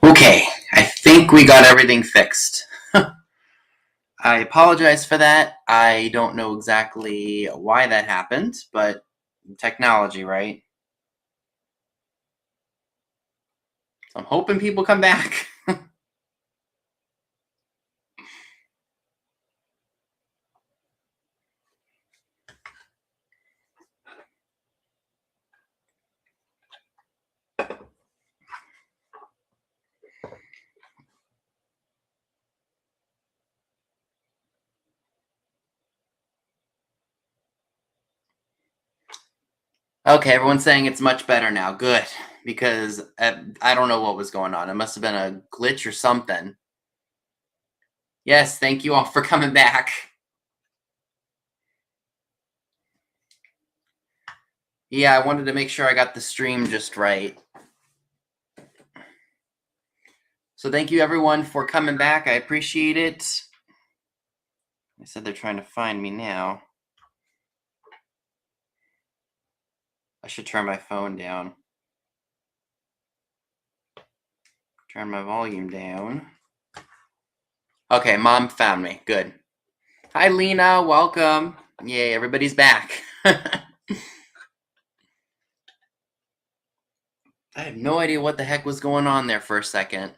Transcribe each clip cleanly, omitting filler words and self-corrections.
Okay, I think we got everything fixed. I apologize for that. I don't know exactly why that happened, but technology, right? So I'm hoping people come back. Okay, everyone's saying it's much better now. Good, because I don't know what was going on. It must have been a glitch or something. Yes, thank you all for coming back. Yeah, I wanted to make sure I got the stream just right. So thank you everyone for coming back. I appreciate it. They said they're trying to find me now. I should turn my phone down. Turn my volume down. Okay, Mom found me. Good. Hi, Lena. Welcome. Yay, everybody's back. I have no idea what the heck was going on there for a second.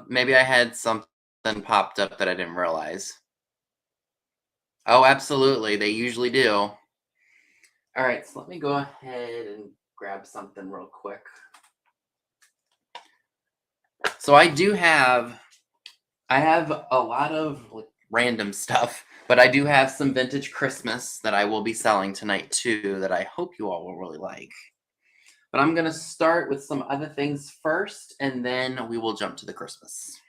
Maybe I had something popped up that I didn't realize. Oh, absolutely. They usually do. All right, so let me go ahead and grab something real quick. So I have a lot of random stuff, but I do have some vintage Christmas that I will be selling tonight too that I hope you all will really like. But I'm going to start with some other things first, and then we will jump to the Christmas.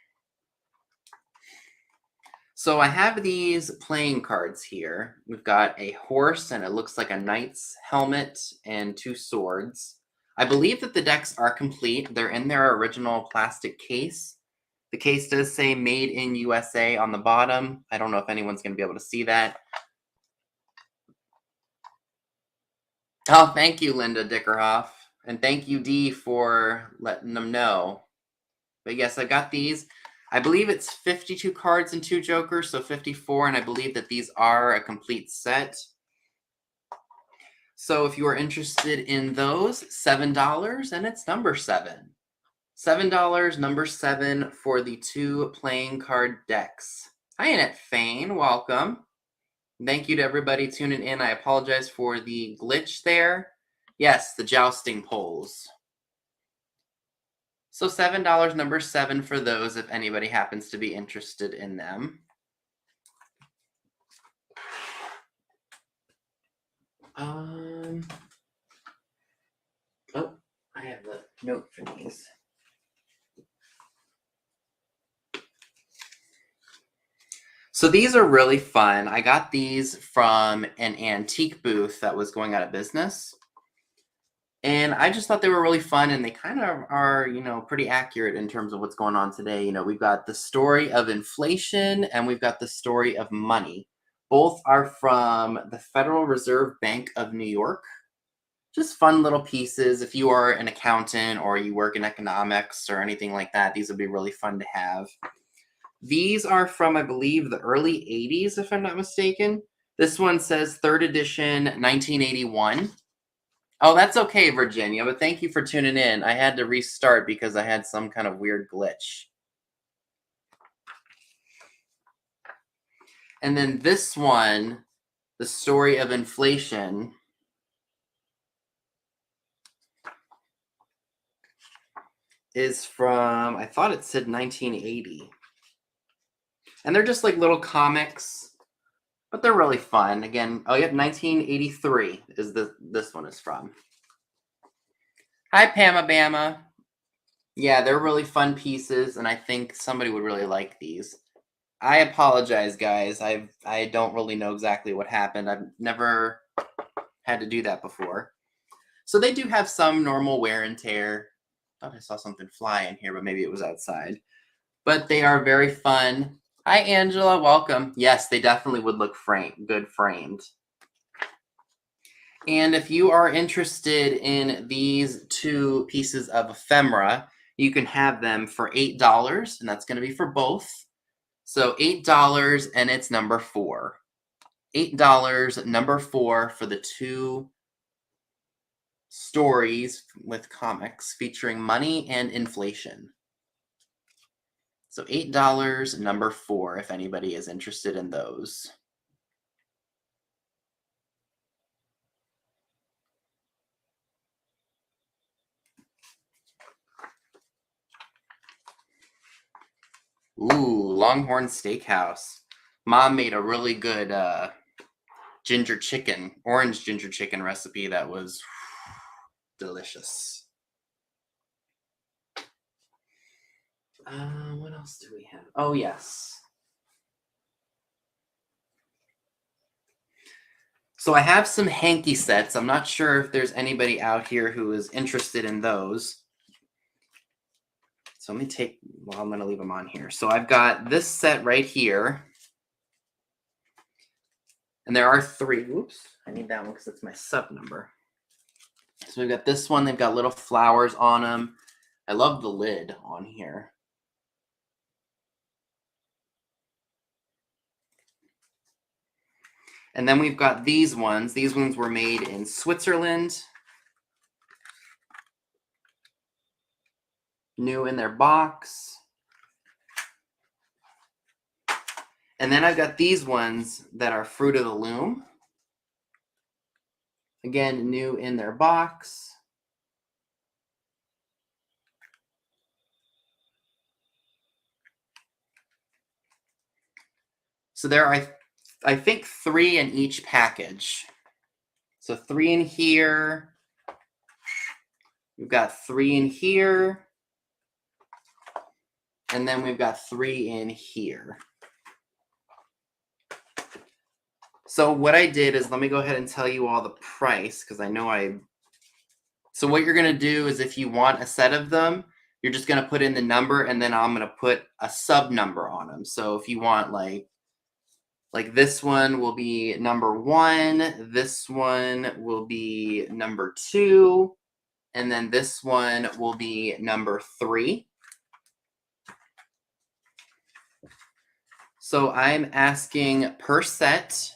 So I have these playing cards here. We've got a horse, and it looks like a knight's helmet and 2 swords. I believe that the decks are complete. They're in their original plastic case. The case does say Made in USA on the bottom. I don't know if anyone's going to be able to see that. Oh, thank you, Linda Dickerhoff. And thank you, Dee, for letting them know. But yes, I got these. I believe it's 52 cards and 2 jokers, so 54, and I believe that these are a complete set. So if you are interested in those, $7, and it's number 7. $7, number 7 for the 2 playing card decks. Hi, Annette Fain. Welcome. Thank you to everybody tuning in. I apologize for the glitch there. Yes, the jousting poles. So $7, number 7 for those if anybody happens to be interested in them. Oh, I have the note for these. So these are really fun. I got these from an antique booth that was going out of business. And I just thought they were really fun, and they kind of are, pretty accurate in terms of what's going on today. We've got the story of inflation, and we've got the story of money. Both are from the Federal Reserve Bank of New York. Just fun little pieces. If you are an accountant or you work in economics or anything like that, these would be really fun to have. These are from, I believe, the early 80s, if I'm not mistaken. This one says 3rd edition, 1981. Oh, that's okay, Virginia, but thank you for tuning in. I had to restart because I had some kind of weird glitch. And then this one, the story of inflation, is from, I thought it said 1980. And they're just like little comics, but they're really fun. Again, oh yeah, 1983 is this one is from. Hi, Pama Bama. Yeah, they're really fun pieces, and I think somebody would really like these. I apologize, guys. I don't really know exactly what happened. I've never had to do that before. So they do have some normal wear and tear. I thought I saw something fly in here, but maybe it was outside. But they are very fun. Hi, Angela. Welcome. Yes, they definitely would look good framed. And if you are interested in these 2 pieces of ephemera, you can have them for $8, and that's going to be for both. So $8, and it's number 4. $8, number 4 for the 2 stories with comics featuring money and inflation. So $8, number 4, if anybody is interested in those. Ooh, Longhorn Steakhouse. Mom made a really good orange ginger chicken recipe that was delicious. What else do we have? Oh, yes. So I have some Hanky sets. I'm not sure if there's anybody out here who is interested in those. So let me I'm going to leave them on here. So I've got this set right here. And there are 3. Whoops, I need that one because it's my sub number. So we've got this one. They've got little flowers on them. I love the lid on here. And then we've got these ones. These ones were made in Switzerland. New in their box. And then I've got these ones that are Fruit of the Loom. Again, new in their box. So there are, I think, 3 in each package. So 3 in here. We've got 3 in here. And then we've got 3 in here. So what I did is, let me go ahead and tell you all the price, because I know So what you're going to do is, if you want a set of them, you're just going to put in the number, and then I'm going to put a sub number on them. So if you want like this one will be number 1, this one will be number 2, and then this one will be number 3. So I'm asking per set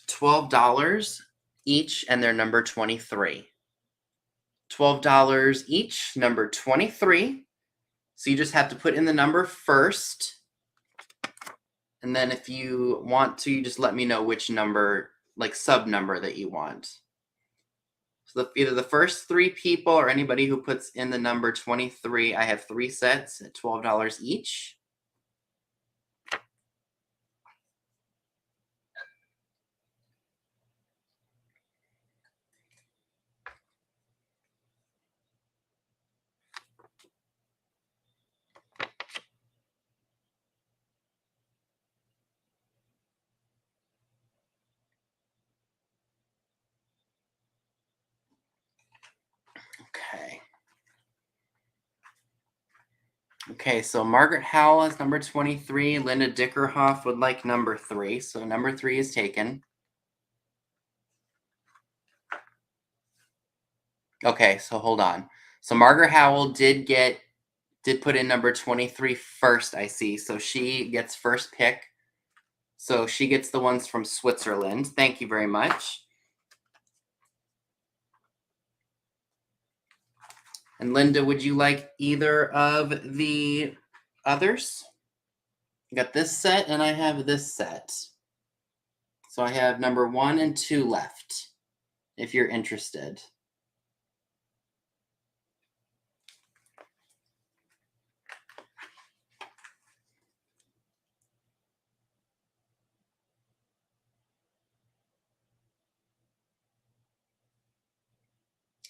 $12 each, and they're number 23. $12 each, number 23. So you just have to put in the number first. And then if you want to, you just let me know which number, like sub number, that you want. So either the first 3 people or anybody who puts in the number 23, I have 3 sets at $12 each. Okay. Okay, so Margaret Howell is number 23. Linda Dickerhoff would like number 3. So number 3 is taken. Okay, so hold on. So Margaret Howell did put in number 23 first, I see. So she gets first pick. So she gets the ones from Switzerland. Thank you very much. And Linda, would you like either of the others? I got this set and I have this set. So I have number 1 and 2 left, if you're interested.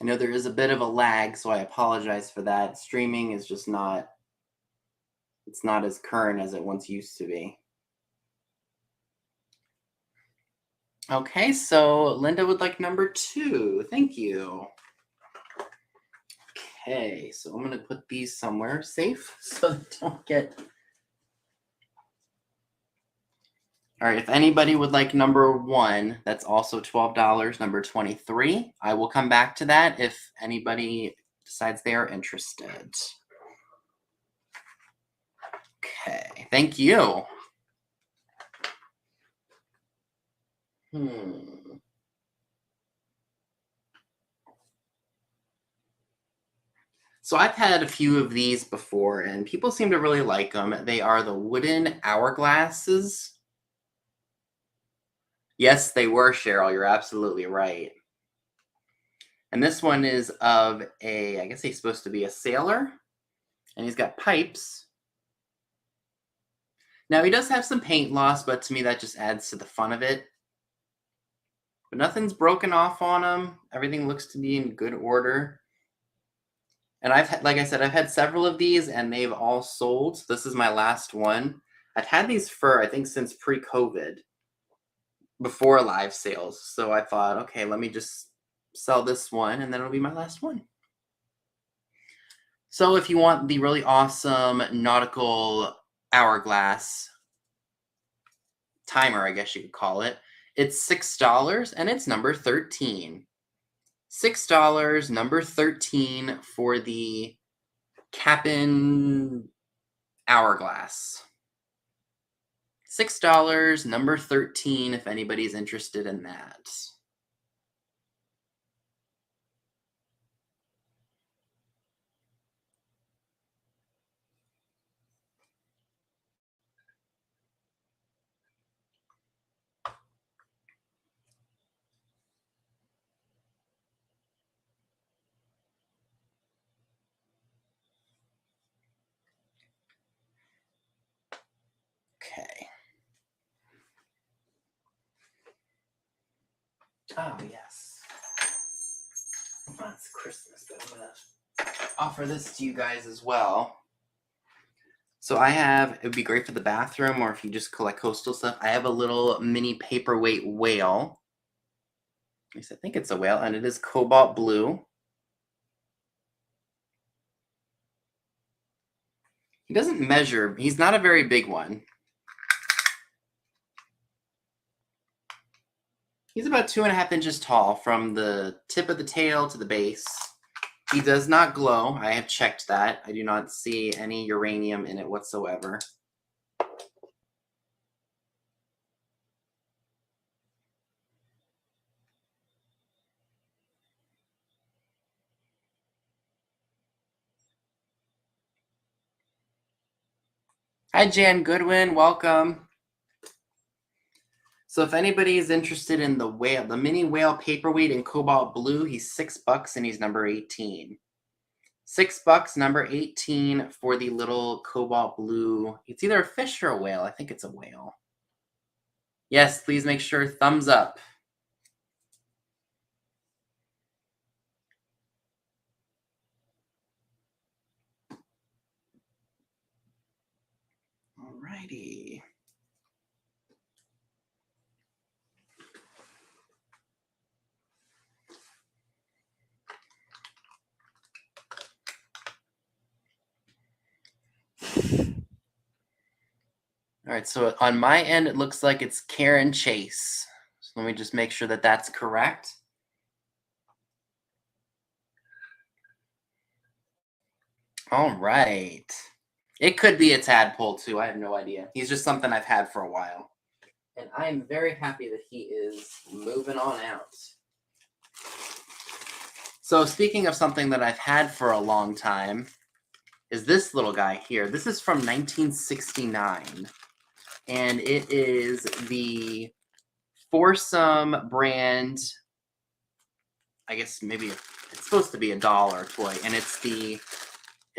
I know there is a bit of a lag, so I apologize for that. Streaming is just it's not as current as it once used to be. Okay, so Linda would like number 2. Thank you. Okay, so I'm going to put these somewhere safe so they don't get... All right, if anybody would like number 1, that's also $12, number 23. I will come back to that if anybody decides they are interested. Okay, thank you. So I've had a few of these before, and people seem to really like them. They are the wooden hourglasses. Yes, they were, Cheryl. You're absolutely right. And this one is of I guess he's supposed to be a sailor, and he's got pipes. Now, he does have some paint loss, but to me, that just adds to the fun of it. But nothing's broken off on him. Everything looks to be in good order. And like I said, I've had several of these, and they've all sold. So this is my last one. I've had these for, I think, since pre-COVID, before live sales. So I thought, okay, let me just sell this one, and then it'll be my last one. So if you want the really awesome nautical hourglass timer, I guess you could call it, it's $6, and it's number 13. $6, number 13 for the Cap'n hourglass. $6, number 13, if anybody's interested in that. Okay. Oh, yes. That's Christmas, but I'm going to offer this to you guys as well. So I have, it would be great for the bathroom, or if you just collect coastal stuff, I have a little mini paperweight whale. At least I think it's a whale, and it is cobalt blue. He doesn't measure, he's not a very big one. He's about 2.5 inches tall from the tip of the tail to the base. He does not glow. I have checked that. I do not see any uranium in it whatsoever. Hi, Jan Goodwin. Welcome. So if anybody is interested in the whale, the mini whale paperweight in cobalt blue, he's $6 and he's number 18. $6, number 18 for the little cobalt blue. It's either a fish or a whale. I think it's a whale. Yes, please make sure thumbs up. Alrighty. All right, so on my end, it looks like it's Karen Chase. So let me just make sure that that's correct. All right. It could be a tadpole too. I have no idea. He's just something I've had for a while. And I am very happy that he is moving on out. So speaking of something that I've had for a long time, is this little guy here. This is from 1969. And it is the Foursome brand. I guess maybe it's supposed to be a dollar toy. And it's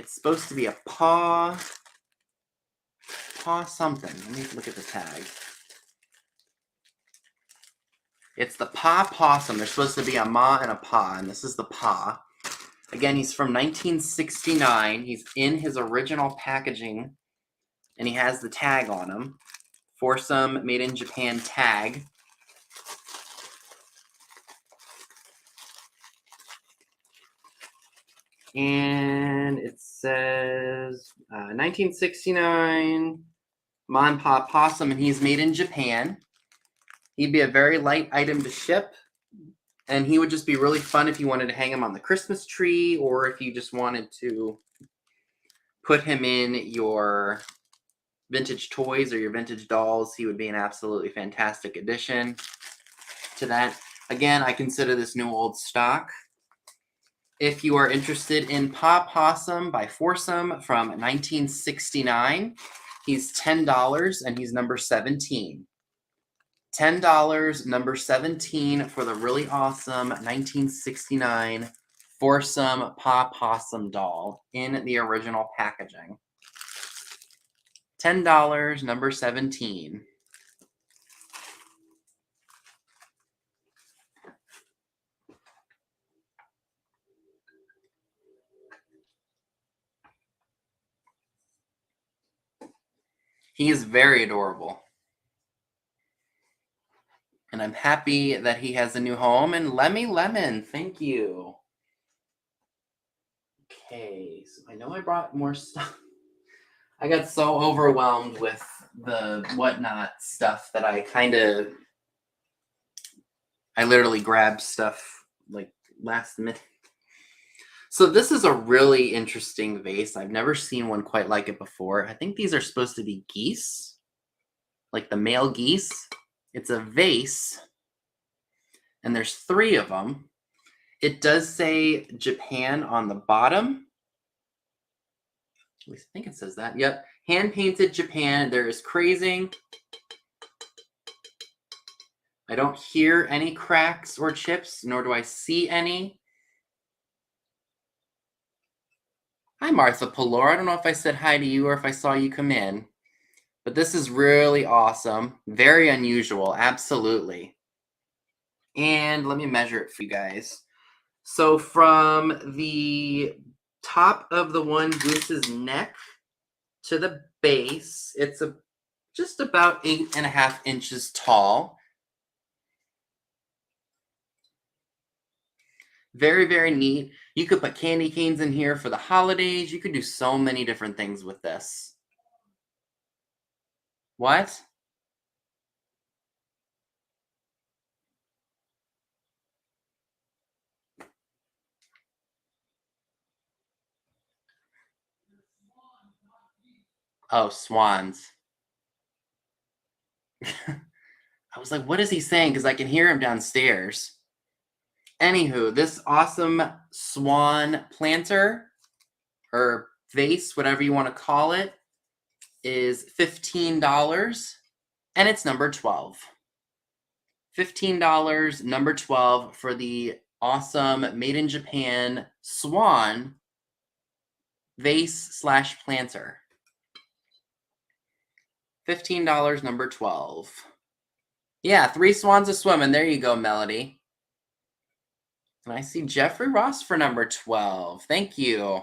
supposed to be a paw something. Let me look at the tag. It's the paw possum. There's supposed to be a ma and a paw, and this is the paw. Again, he's from 1969. He's in his original packaging, and he has the tag on him. Foursome made in Japan tag. And it says 1969. Mom and Pop Possum, and he's made in Japan. He'd be a very light item to ship, and he would just be really fun if you wanted to hang him on the Christmas tree, or if you just wanted to put him in your vintage toys or your vintage dolls. He would be an absolutely fantastic addition to that. Again, I consider this new old stock. If you are interested in Pop Possum by Foursome from 1969, he's $10 and he's number 17. $10, number 17 for the really awesome 1969 Foursome Pop Possum doll in the original packaging. $10, number 17. He is very adorable. And I'm happy that he has a new home. And Lemmy Lemon, thank you. Okay, so I know I brought more stuff. I got so overwhelmed with the whatnot stuff that I literally grabbed stuff like last minute. So this is a really interesting vase. I've never seen one quite like it before. I think these are supposed to be geese, like the male geese. It's a vase, and there's 3 of them. It does say Japan on the bottom. At least I think it says that. Yep. Hand-painted Japan. There is crazing. I don't hear any cracks or chips, nor do I see any. Hi, Martha Pelor. I don't know if I said hi to you or if I saw you come in. But this is really awesome. Very unusual. Absolutely. And let me measure it for you guys. So from the top of the one goose's neck to the base, it's just about 8.5 inches tall. Very, very neat. You could put candy canes in here for the holidays. You could do so many different things with this. What? Oh, swans. I was like, what is he saying? Because I can hear him downstairs. Anywho, this awesome swan planter or vase, whatever you want to call it, is $15, and it's number 12. $15, number 12 for the awesome made in Japan swan vase / planter. $15, number 12. Yeah, 3 swans a swimming. There you go, Melody. And I see Jeffrey Ross for number 12. Thank you.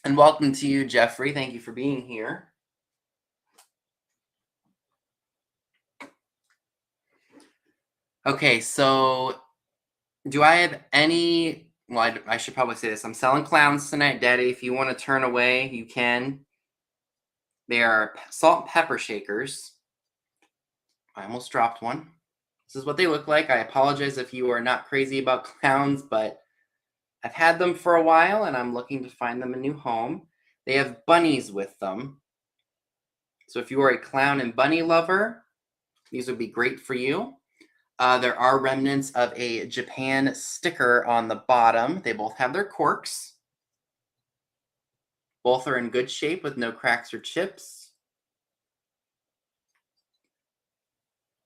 And welcome to you, Jeffrey. Thank you for being here. Okay, so do I have any... Well, I should probably say this. I'm selling clowns tonight, Daddy. If you want to turn away, you can. They are salt and pepper shakers. I almost dropped one. This is what they look like. I apologize if you are not crazy about clowns, but I've had them for a while, and I'm looking to find them a new home. They have bunnies with them. So if you are a clown and bunny lover, these would be great for you. There are remnants of a Japan sticker on the bottom. They both have their corks. Both are in good shape with no cracks or chips.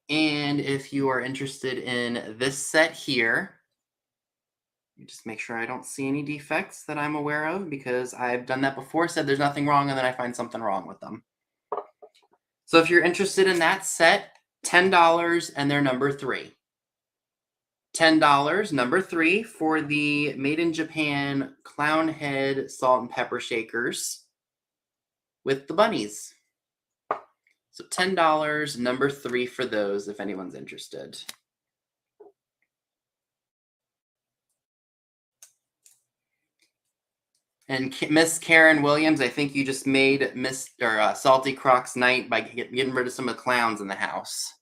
And if you are interested in this set here, just make sure I don't see any defects that I'm aware of, because I've done that before, said there's nothing wrong, and then I find something wrong with them. So if you're interested in that set, $10, and they're number 3. $10, number 3, for the Made in Japan clown head salt and pepper shakers with the bunnies. So $10, number 3 for those if anyone's interested. And Miss Karen Williams, I think you just made Mr. Salty Croc's night by getting rid of some of the clowns in the house.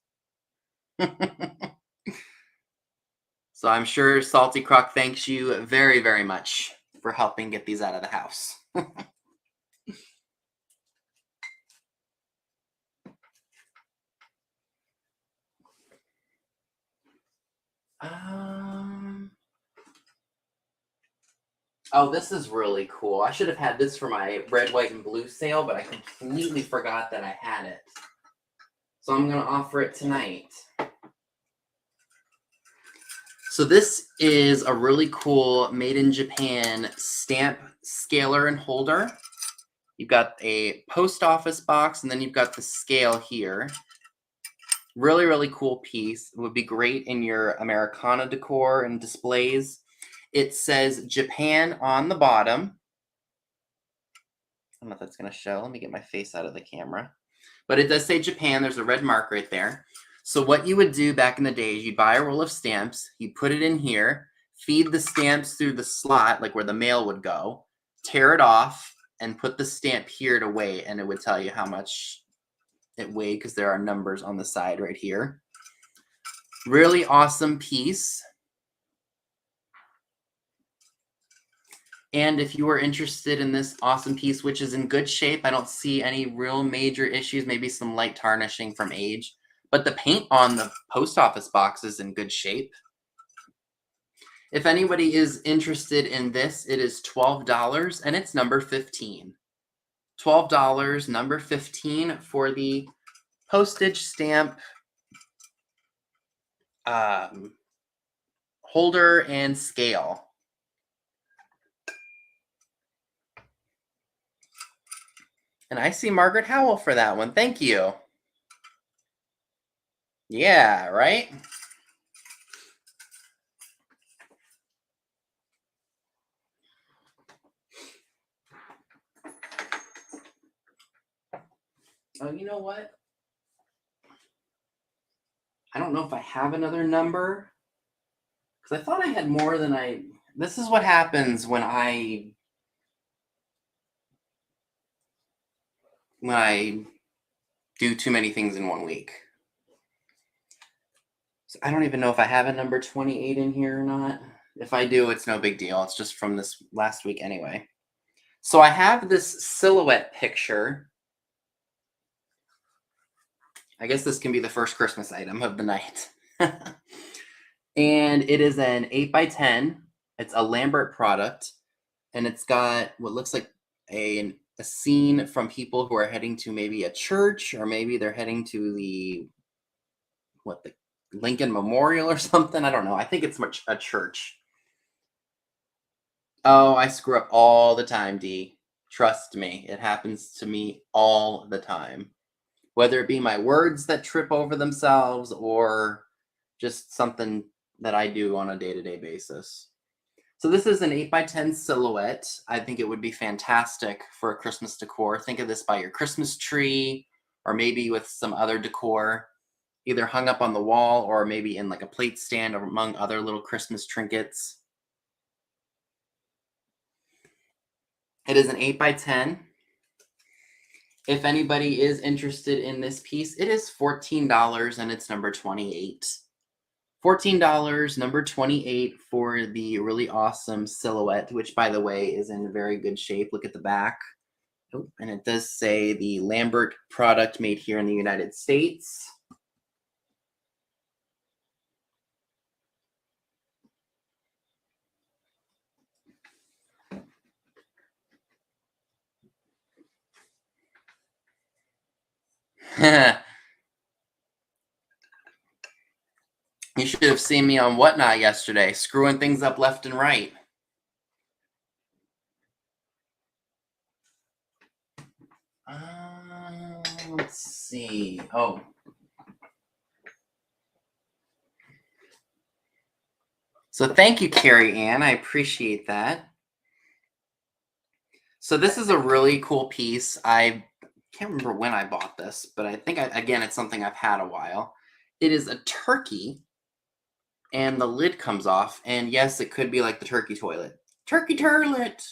So I'm sure Salty Croc thanks you very, very much for helping get these out of the house. Oh, this is really cool. I should have had this for my red, white, and blue sale, but I completely forgot that I had it. So I'm going to offer it tonight. So this is a really cool made in Japan stamp scaler and holder. You've got a post office box, and then you've got the scale here. Really, really cool piece. It would be great in your Americana decor and displays. It says Japan on the bottom. I don't know if that's going to show. Let me get my face out of the camera. But it does say Japan. There's a red mark right there. So what you would do back in the day is you'd buy a roll of stamps. You'd put it in here. Feed the stamps through the slot, like where the mail would go. Tear it off and put the stamp here to weigh. And it would tell you how much it weighed because there are numbers on the side right here. Really awesome piece. And if you are interested in this awesome piece, which is in good shape, I don't see any real major issues, maybe some light tarnishing from age, but the paint on the post office box is in good shape. If anybody is interested in this, it is $12 and it's number 15. $12, number 15 for the postage stamp holder and scale. And I see Margaret Howell for that one. Thank you. Yeah, right? Oh, you know what? I don't know if I have another number. Because I thought I had more than I... This is what happens when I do too many things in 1 week. So I don't even know if I have a number 28 in here or not. If I do, it's no big deal. It's just from this last week anyway. So I have this silhouette picture. I guess this can be the first Christmas item of the night. And it is an 8x10. It's a Lambert product. And it's got what looks like a scene from people who are heading to maybe a church, or maybe they're heading to the Lincoln Memorial or something. I don't know. I think it's a church. Oh, I screw up all the time, Dee. Trust me. It happens to me all the time. Whether it be my words that trip over themselves or just something that I do on a day-to-day basis. So this is an 8x10 silhouette. I think it would be fantastic for a Christmas decor. Think of this by your Christmas tree, or maybe with some other decor, either hung up on the wall or maybe in like a plate stand or among other little Christmas trinkets. It is an 8x10. If anybody is interested in this piece, it is $14 and it's number 28. $14, number 28 for the really awesome silhouette, which, by the way, is in very good shape. Look at the back. Oh, and it does say the Lambert product made here in the United States. You should have seen me on Whatnot yesterday, screwing things up left and right. Let's see. Oh. So thank you, Carrie Ann. I appreciate that. So this is a really cool piece. I can't remember when I bought this, but I think, again, it's something I've had a while. It is a turkey, and the lid comes off, and yes, it could be like the turkey toilet. Turkey toilet!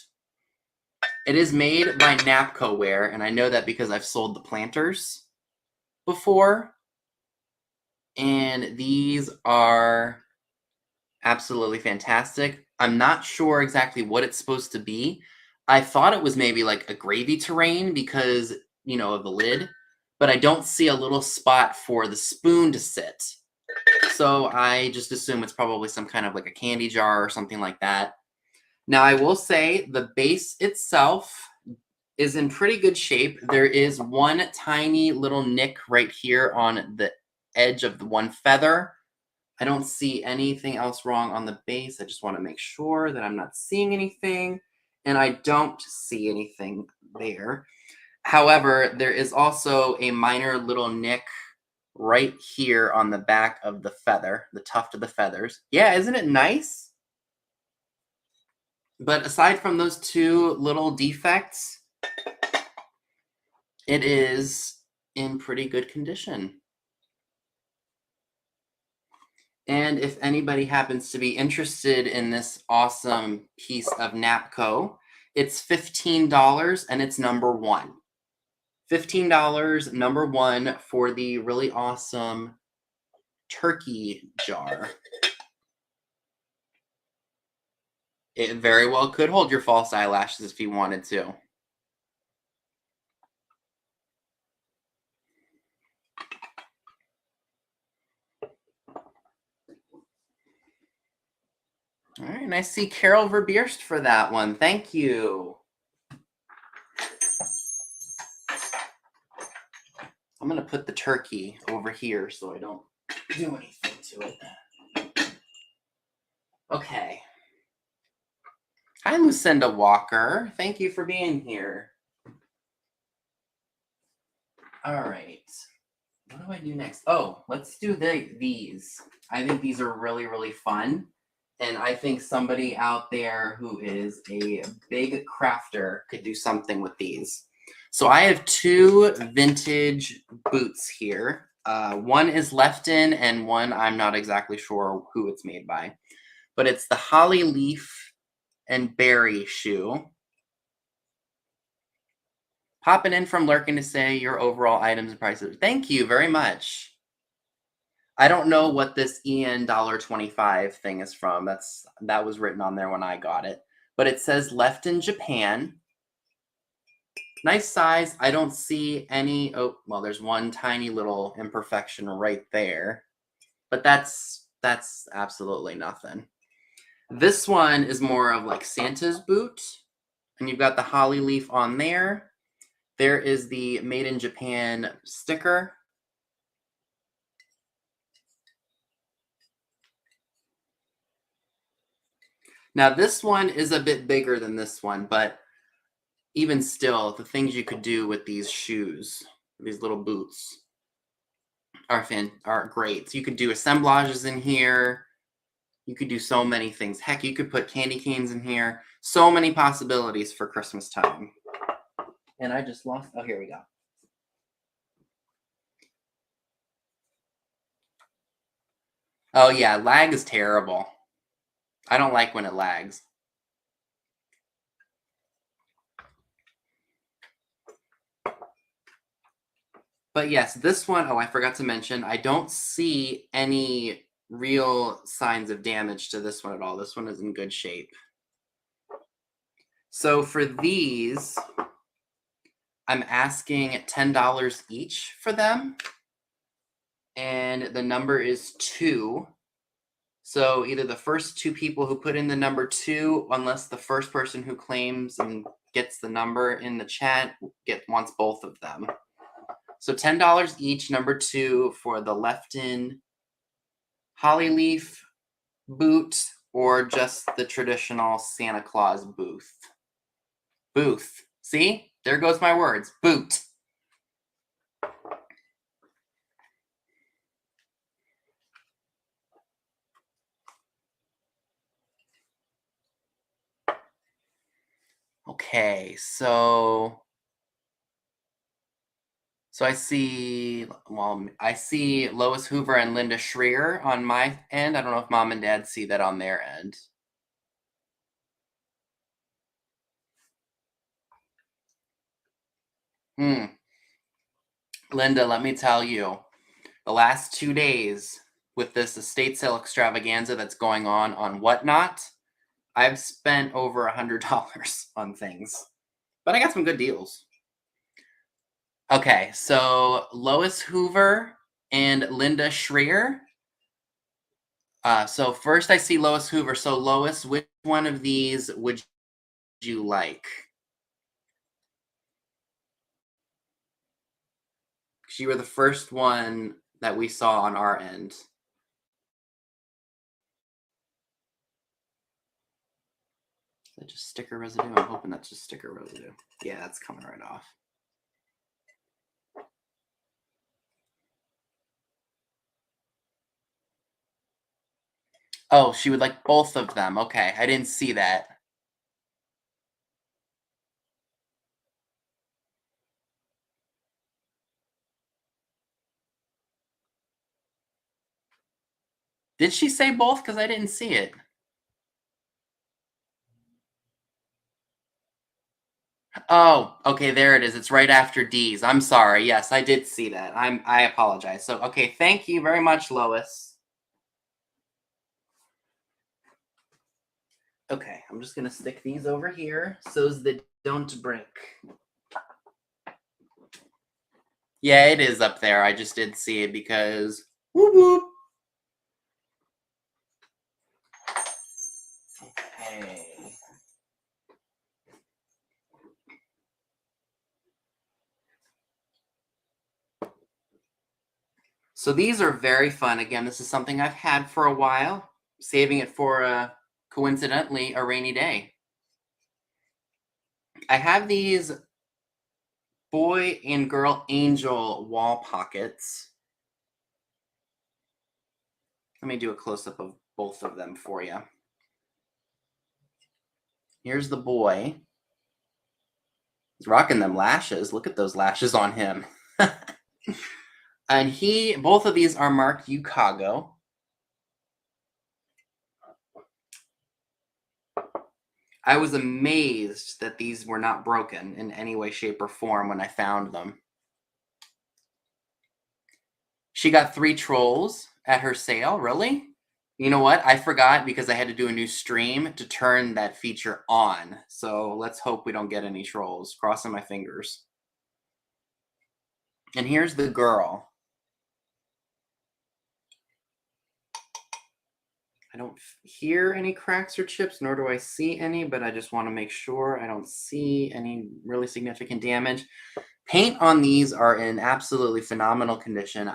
It is made by Napco ware, and I know that because I've sold the planters before, and these are absolutely fantastic. I'm not sure exactly what it's supposed to be. I thought it was maybe like a gravy terrain because, you know, of the lid, but I don't see a little spot for the spoon to sit. So I just assume it's probably some kind of like a candy jar or something like that. Now, I will say the base itself is in pretty good shape. There is one tiny little nick right here on the edge of the one feather. I don't see anything else wrong on the base. I just want to make sure that I'm not seeing anything, and I don't see anything there. However, there is also a minor little nick right here on the back of the feather, the tuft of the feathers. Yeah, isn't it nice? But aside from those two little defects, it is in pretty good condition. And if anybody happens to be interested in this awesome piece of Napco, it's $15 and it's number one. $15, number one, for the really awesome turkey jar. It very well could hold your false eyelashes if you wanted to. All right, and I see Carol Verbierst for that one. Thank you. I'm going to put the turkey over here so I don't do anything to it. Okay. Hi, Lucinda Walker. Thank you for being here. All right. What do I do next? Oh, let's do these. I think these are really, really fun. And I think somebody out there who is a big crafter could do something with these. So I have two vintage boots here. One is left in, and one I'm not exactly sure who it's made by. But it's the Holly Leaf and Berry shoe. Popping in from Lurking to say your overall items and prices. Thank you very much. I don't know what this EN $1.25 thing is from. That was written on there when I got it. But it says left in Japan. Nice size. I don't see any. Oh, well, there's one tiny little imperfection right there. But that's absolutely nothing. This one is more of like Santa's boot. And you've got the holly leaf on there. There is the Made in Japan sticker. Now this one is a bit bigger than this one, but even still, the things you could do with these shoes, these little boots, are great. So you could do assemblages in here. You could do so many things. Heck, you could put candy canes in here. So many possibilities for Christmas time. And I just lost. Oh, here we go. Oh, yeah. Lag is terrible. I don't like when it lags. But yes, this one, oh, I forgot to mention, I don't see any real signs of damage to this one at all. This one is in good shape. So for these, I'm asking $10 each for them. And the number is 2. So either the first 2 people who put in the number 2, unless the first person who claims and gets the number in the chat wants both of them. So $10 each, number 2 for the left-in holly leaf boot or just the traditional Santa Claus booth. Booth. See? There goes my words. Boot. Okay, so So I see Lois Hoover and Linda Schreier on my end. I don't know if Mom and Dad see that on their end. Linda, let me tell you, the last 2 days with this estate sale extravaganza that's going on Whatnot, I've spent over $100 on things, but I got some good deals. Okay, so Lois Hoover and Linda Schreier. So first I see Lois Hoover. So Lois, which one of these would you like? You were the first one that we saw on our end. Is that just sticker residue? I'm hoping that's just sticker residue. Yeah, that's coming right off. Oh, she would like both of them. Okay, I didn't see that. Did she say both? Because I didn't see it. Oh, okay, there it is. It's right after D's. I'm sorry. Yes, I did see that. I apologize. So, okay, thank you very much, Lois. Okay, I'm just gonna stick these over here so they don't break. Yeah, it is up there. I just did see it because whoop whoop. Okay. So these are very fun. Again, this is something I've had for a while, saving it for coincidentally a rainy day. I have these boy and girl angel wall pockets. Let me do a close-up of both of them for you. Here's the boy. He's rocking them lashes. Look at those lashes on him. And both of these are marked Chicago. I was amazed that these were not broken in any way, shape, or form when I found them. She got 3 trolls at her sale. Really? You know what? I forgot because I had to do a new stream to turn that feature on. So let's hope we don't get any trolls. Crossing my fingers. And here's the girl. I don't hear any cracks or chips, nor do I see any, but I just want to make sure I don't see any really significant damage. Paint on these are in absolutely phenomenal condition.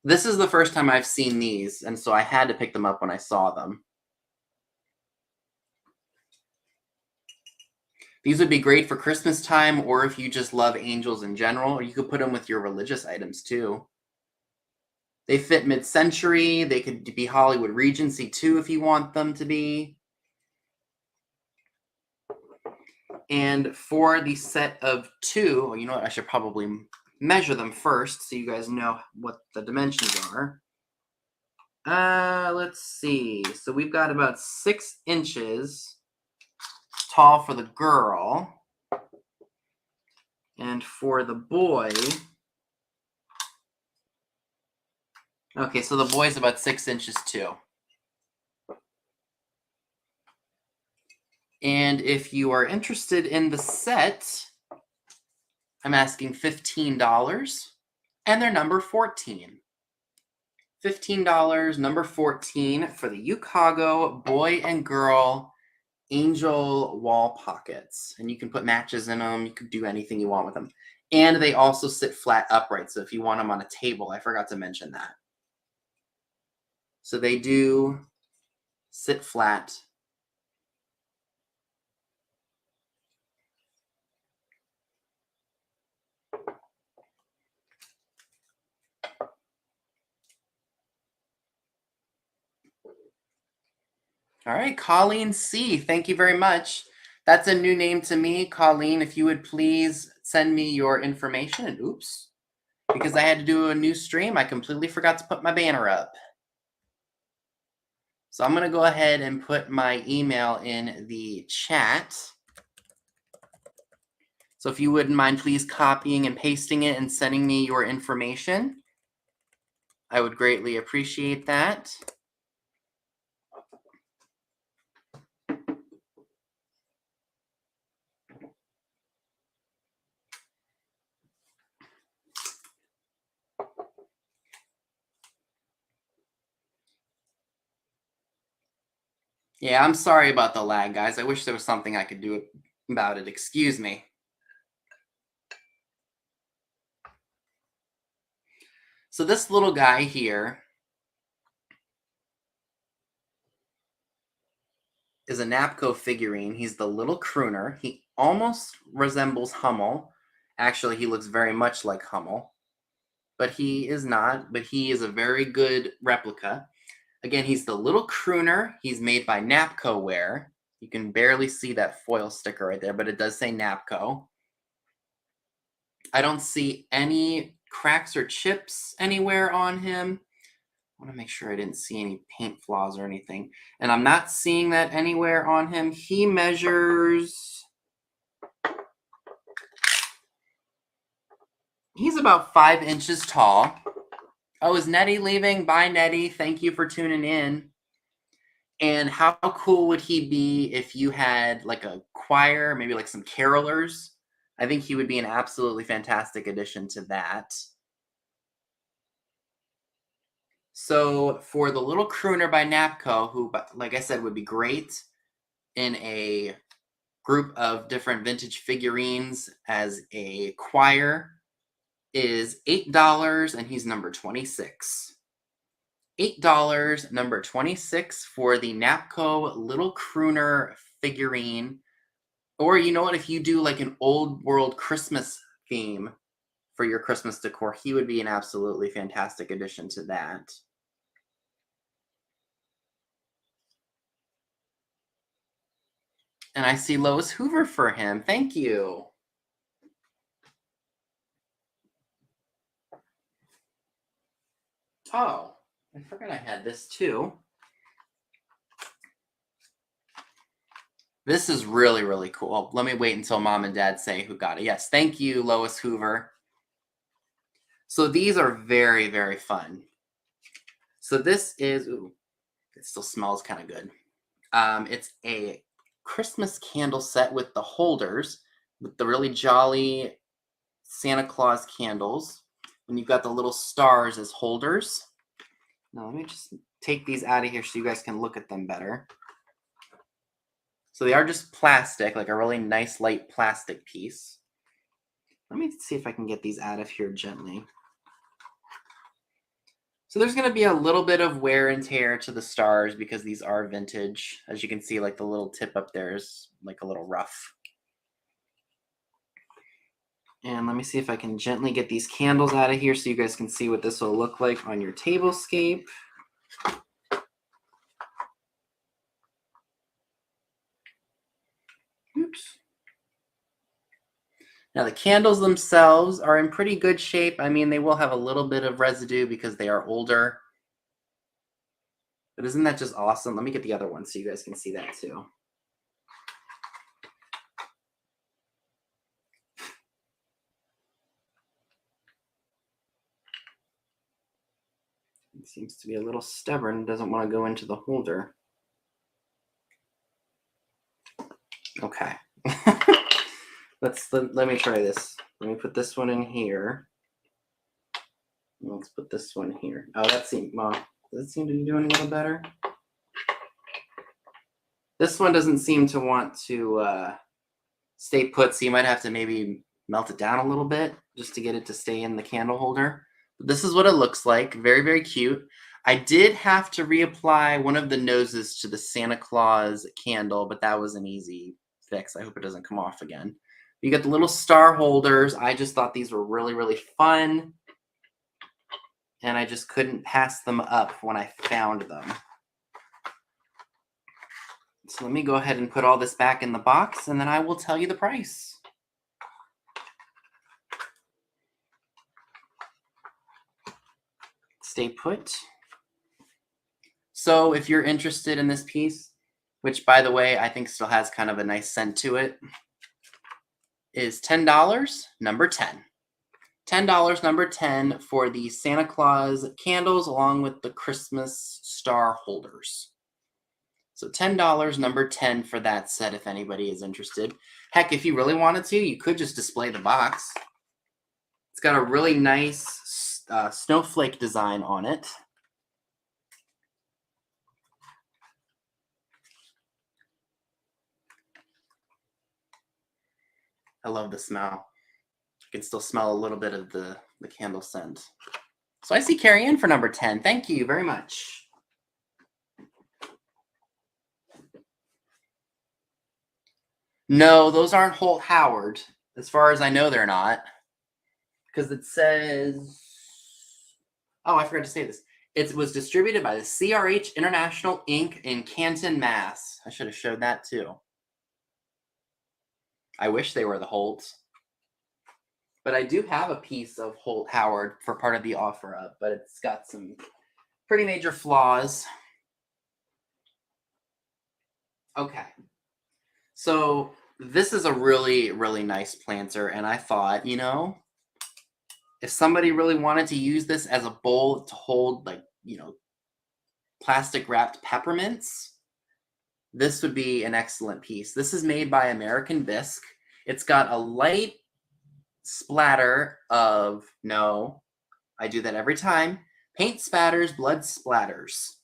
This is the first time I've seen these, and so I had to pick them up when I saw them. These would be great for Christmas time, or if you just love angels in general, or you could put them with your religious items too. They fit mid-century. They could be Hollywood Regency too if you want them to be. And for the set of 2, well, you know what? I should probably measure them first so you guys know what the dimensions are. Let's see. So we've got about 6 inches tall for the girl. And for the boy, okay, so the boy's about 6 inches too. And if you are interested in the set, I'm asking $15, and they're number 14. $15, number 14 for the Chicago boy and girl angel wall pockets. And you can put matches in them. You can do anything you want with them. And they also sit flat upright. So if you want them on a table, I forgot to mention that. So they do sit flat. All right, Colleen C. Thank you very much. That's a new name to me, Colleen. If you would please send me your information. And oops, because I had to do a new stream, I completely forgot to put my banner up. So I'm going to go ahead and put my email in the chat. So if you wouldn't mind please copying and pasting it and sending me your information, I would greatly appreciate that. Yeah, I'm sorry about the lag, guys. I wish there was something I could do about it. Excuse me. So this little guy here is a Napco figurine. He's the little crooner. He almost resembles Hummel. Actually, he looks very much like Hummel, but he is not. But he is a very good replica. Again, he's the little crooner. He's made by Napco ware. You can barely see that foil sticker right there, but it does say Napco. I don't see any cracks or chips anywhere on him. I want to make sure I didn't see any paint flaws or anything. And I'm not seeing that anywhere on him. He measures... He's about 5 inches tall. Oh, is Nettie leaving? Bye, Nettie. Thank you for tuning in. And how cool would he be if you had like a choir, maybe like some carolers? I think he would be an absolutely fantastic addition to that. So for the little crooner by Napco, who, like I said, would be great in a group of different vintage figurines as a choir, is $8, and he's number 26. $8, number 26 for the Napco Little Crooner figurine. Or you know what, if you do like an old world Christmas theme for your Christmas decor, he would be an absolutely fantastic addition to that. And I see Lois Hoover for him. Thank you. Oh, I forgot I had this too. This is really, really cool. Let me wait until Mom and Dad say who got it. Yes, thank you, Lois Hoover. So these are very, very fun. So this is, ooh, it still smells kind of good. It's a Christmas candle set with the holders, with the really jolly Santa Claus candles. And you've got the little stars as holders. Now let me just take these out of here so you guys can look at them better. So they are just plastic, like a really nice light plastic piece. Let me see if I can get these out of here gently. So there's going to be a little bit of wear and tear to the stars because these are vintage. As you can see, like the little tip up there is like a little rough. And let me see if I can gently get these candles out of here so you guys can see what this will look like on your tablescape. Oops. Now the candles themselves are in pretty good shape. I mean, they will have a little bit of residue because they are older. But isn't that just awesome? Let me get the other one so you guys can see that too. It seems to be a little stubborn, doesn't want to go into the holder. Okay. Let me try this. Let me put this one in here. Let's put this one here. Oh, that seemed, well, does it seem to be doing a little better? This one doesn't seem to want to stay put, so you might have to maybe melt it down a little bit just to get it to stay in the candle holder. But this is what it looks like. Very, very cute. I did have to reapply one of the noses to the Santa Claus candle, but that was an easy fix. I hope it doesn't come off again. You got the little star holders. I just thought these were really, really fun. And I just couldn't pass them up when I found them. So let me go ahead and put all this back in the box, and then I will tell you the price. stay put. So if you're interested in this piece, which by the way, I think still has kind of a nice scent to it, is $10, number 10. $10, number 10 for the Santa Claus candles along with the Christmas star holders. So $10, number 10 for that set if anybody is interested. Heck, if you really wanted to, you could just display the box. It's got a really nice snowflake design on it. I love the smell. I can still smell a little bit of the candle scent. So I see Carrie Ann for number 10. Thank you very much. No, those aren't Holt Howard. As far as I know, they're not. Because it says... Oh, I forgot to say this. It was distributed by the CRH International Inc. in Canton, Mass. I should have showed that too. I wish they were the Holts. But I do have a piece of Holt Howard for part of the offer up, but it's got some pretty major flaws. Okay. So this is a really, really nice planter, and I thought, you know, if somebody really wanted to use this as a bowl to hold, like, you know, plastic wrapped peppermints, this would be an excellent piece. This is made by American Bisque. It's got a light splatter of, no, I do that every time, paint spatters, blood splatters,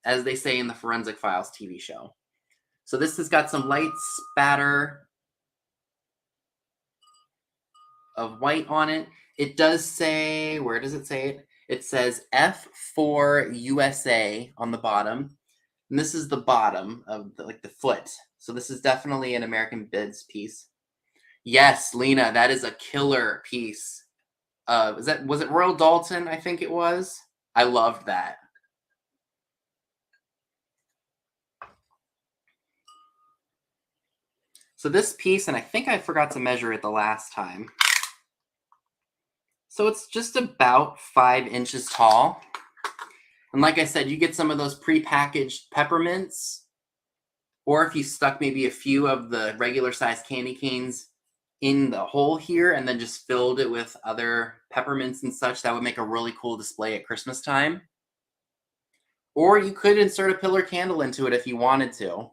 as they say in the Forensic Files TV show. So this has got some light spatter of white on it. It does say, where does it say it? It says F4 USA on the bottom. And this is the bottom of the foot. So this is definitely an American Bisque piece. Yes, Lena, that is a killer piece. Was it Royal Dalton? I think it was. I loved that. So this piece, and I think I forgot to measure it the last time. So it's just about 5 inches tall. And like I said, you get some of those pre-packaged peppermints, or if you stuck maybe a few of the regular sized candy canes in the hole here and then just filled it with other peppermints and such, that would make a really cool display at Christmas time. Or you could insert a pillar candle into it if you wanted to.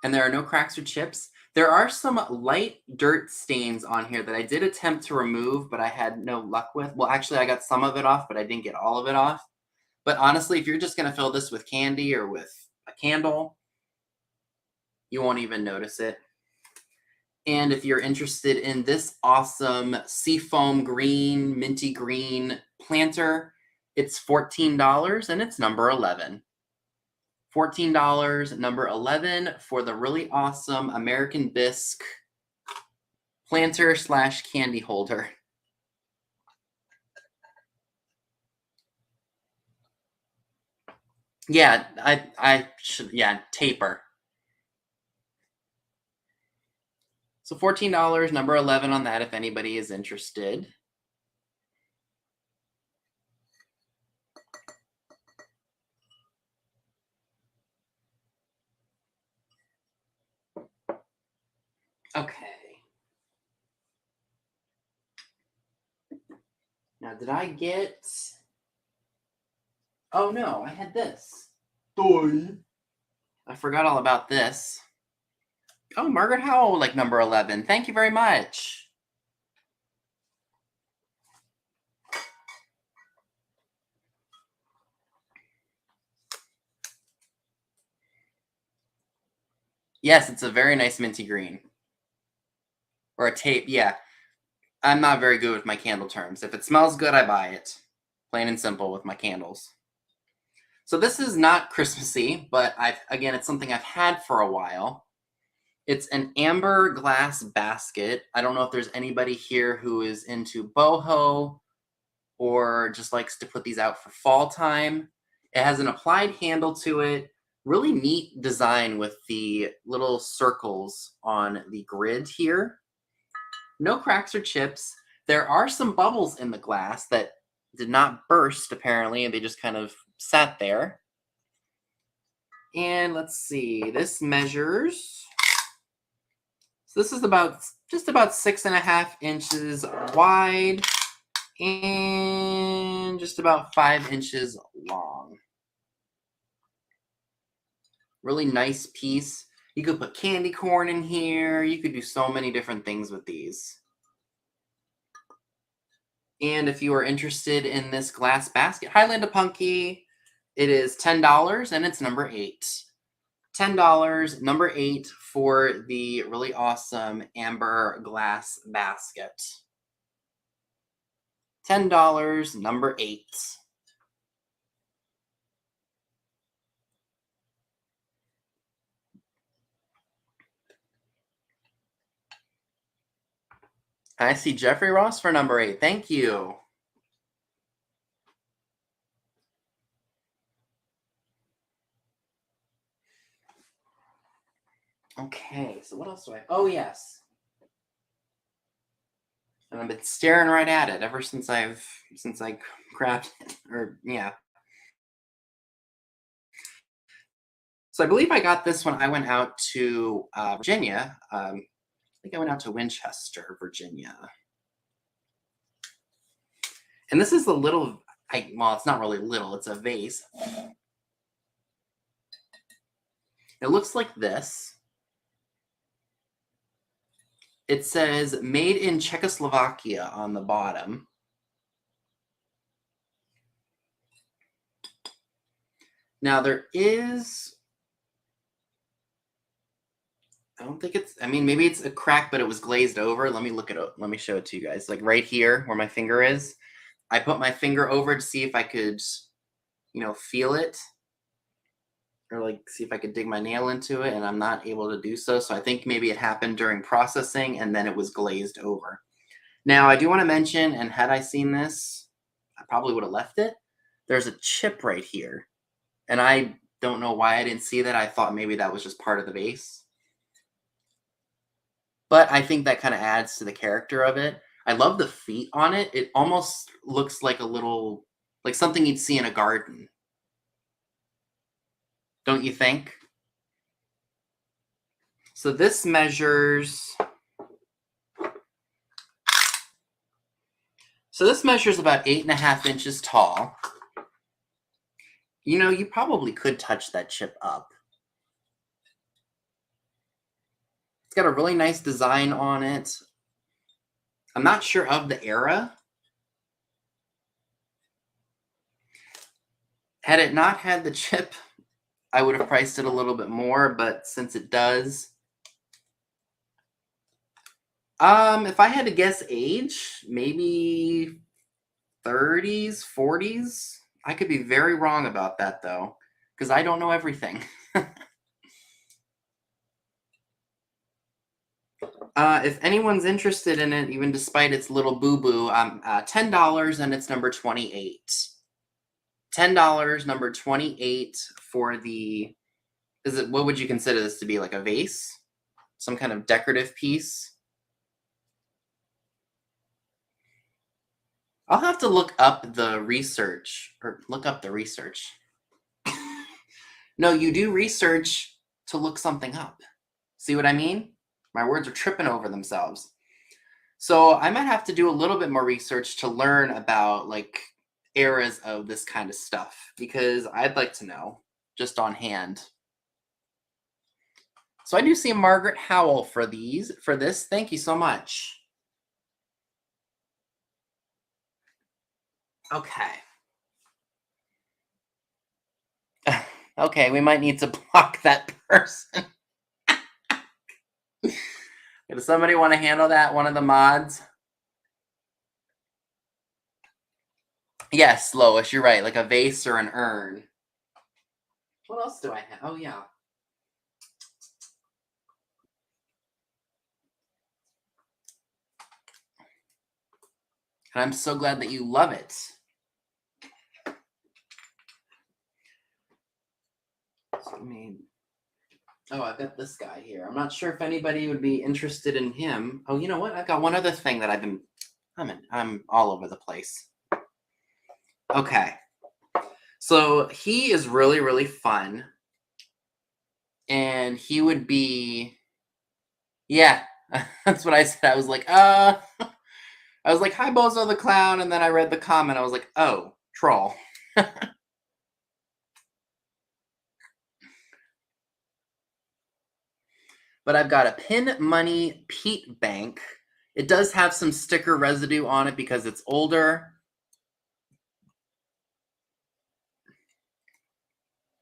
And there are no cracks or chips. There are some light dirt stains on here that I did attempt to remove, but I had no luck with. Well, actually, I got some of it off, but I didn't get all of it off. But honestly, if you're just going to fill this with candy or with a candle, you won't even notice it. And if you're interested in this awesome seafoam green, minty green planter, it's $14 and it's number 11. $14, number 11 for the really awesome American Bisque planter / candy holder. Yeah, I should, yeah, taper. So $14, number 11 on that if anybody is interested. Okay. Now, did I get... Oh, no, I had this. I forgot all about this. Oh, Margaret Howell, like number 11. Thank you very much. Yes, it's a very nice minty green. Or a tape, yeah. I'm not very good with my candle terms. If it smells good, I buy it. Plain and simple with my candles. So this is not Christmassy, but again, it's something I've had for a while. It's an amber glass basket. I don't know if there's anybody here who is into boho or just likes to put these out for fall time. It has an applied handle to it. Really neat design with the little circles on the grid here. No cracks or chips. There are some bubbles in the glass that Did not burst, apparently, and they just kind of sat there. And let's see, this measures, so this is just about 6.5 inches wide and just about 5 inches long. Really nice piece. You could put candy corn in here. You could do so many different things with these. And if you are interested in this glass basket, Highland of Punky, it is $10 and it's number 8. $10, number 8 for the really awesome amber glass basket. $10, number 8. I see Jeffrey Ross for number 8. Thank you. Okay, so what else do I... Oh, yes. And I've been staring right at it ever since I grabbed it. Or, yeah. So I believe I got this when I went out to Virginia. I think I went out to Winchester, Virginia. And this is the little... well, it's not really little. It's a vase. It looks like this. It says made in Czechoslovakia on the bottom. Now there is, I don't think it's, I mean, maybe it's a crack, but it was glazed over. Let me look it up. Let me show it to you guys. Like right here where my finger is, I put my finger over to see if I could, feel it. Or like see if I could dig my nail into it, and I'm not able to do so. So I think maybe it happened during processing and then it was glazed over. Now I do want to mention, and had I seen this, I probably would have left it. There's a chip right here. And I don't know why I didn't see that. I thought maybe that was just part of the base. But I think that kind of adds to the character of it. I love the feet on it. It almost looks like a little, like something you'd see in a garden. Don't you think? So this measures... So this measures about 8.5 inches tall. You probably could touch that chip up. It's got a really nice design on it. I'm not sure of the era. Had it not had the chip, I would have priced it a little bit more, but since it does... if I had to guess age, maybe 30s, 40s. I could be very wrong about that, though, because I don't know everything. If anyone's interested in it, even despite its little boo-boo, $10 and it's number 28. $10, number 28 for the... what would you consider this to be, like a vase? Some kind of decorative piece? I'll have to look up the research, No, you do research to look something up. See what I mean? My words are tripping over themselves. So I might have to do a little bit more research to learn about like eras of this kind of stuff, because I'd like to know just on hand. So I do see Margaret Howell for this. Thank you so much. Okay. Okay, we might need to block that person. Does somebody want to handle that? One of the mods? Yes, Lois, you're right. Like a vase or an urn. What else do I have? Oh, yeah. And I'm so glad that you love it. So I've got this guy here. I'm not sure if anybody would be interested in him. Oh, you know what? I've got one other thing that I'm all over the place. Okay. So he is really, really fun. And he would be, yeah, that's what I said. I was like, I was like, hi, Bozo the Clown. And then I read the comment. I was like, oh, troll. But I've got a Pin Money Pete Bank. It does have some sticker residue on it because it's older.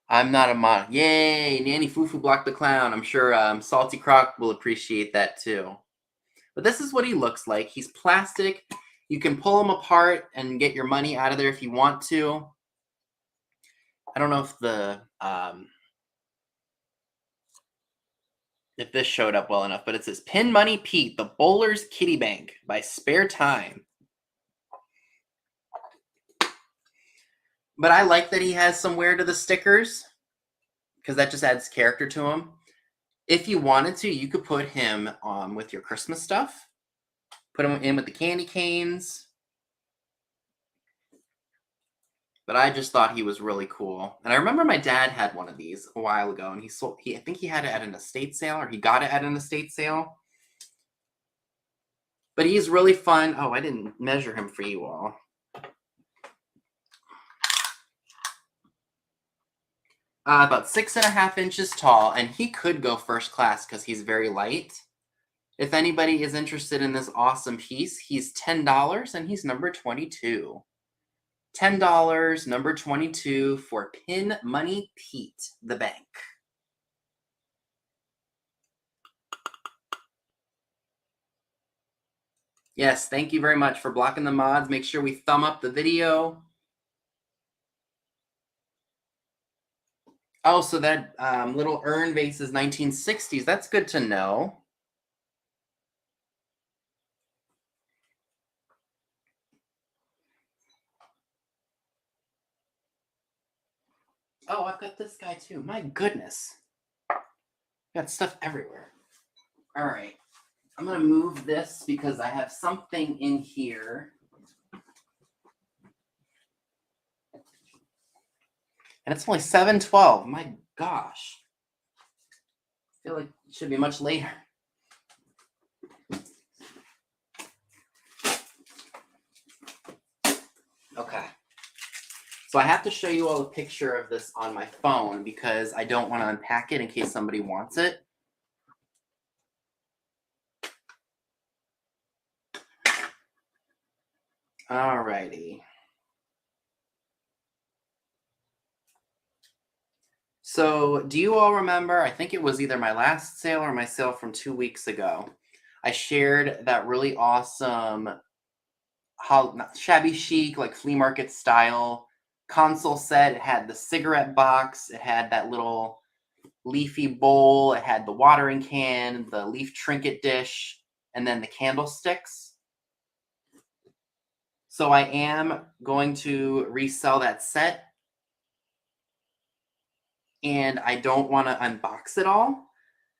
I'm not a mod. Yay! Nanny Fufu blocked the clown. I'm sure Salty Croc will appreciate that too. But this is what he looks like. He's plastic. You can pull him apart and get your money out of there if you want to. I don't know if the if this showed up well enough, but it says Pin Money Pete, the Bowler's Kitty Bank by Spare Time. But I like that he has some wear to the stickers because that just adds character to him. If you wanted to, you could put him with your Christmas stuff. Put him in with the candy canes. But I just thought he was really cool. And I remember my dad had one of these a while ago, and I think he had it at an estate sale, or he got it at an estate sale. But he's really fun. Oh, I didn't measure him for you all. About 6.5 inches tall, and he could go first class because he's very light. If anybody is interested in this awesome piece, he's $10 and he's number 22. $10, number 22 for Pin Money Pete, the bank. Yes, thank you very much for blocking the mods. Make sure we thumb up the video. Oh, so that little urn vase is 1960s. That's good to know. Oh, I've got this guy too. My goodness. Got stuff everywhere. All right. I'm going to move this because I have something in here. And it's only 7:12. My gosh. I feel like it should be much later. Okay. So I have to show you all a picture of this on my phone because I don't want to unpack it in case somebody wants it. Alrighty. So do you all remember, I think it was either my last sale or my sale from 2 weeks ago, I shared that really awesome shabby chic, like flea market style console set. It had the cigarette box, it had that little leafy bowl, it had the watering can, the leaf trinket dish, and then the candlesticks. So I am going to resell that set. And I don't want to unbox it all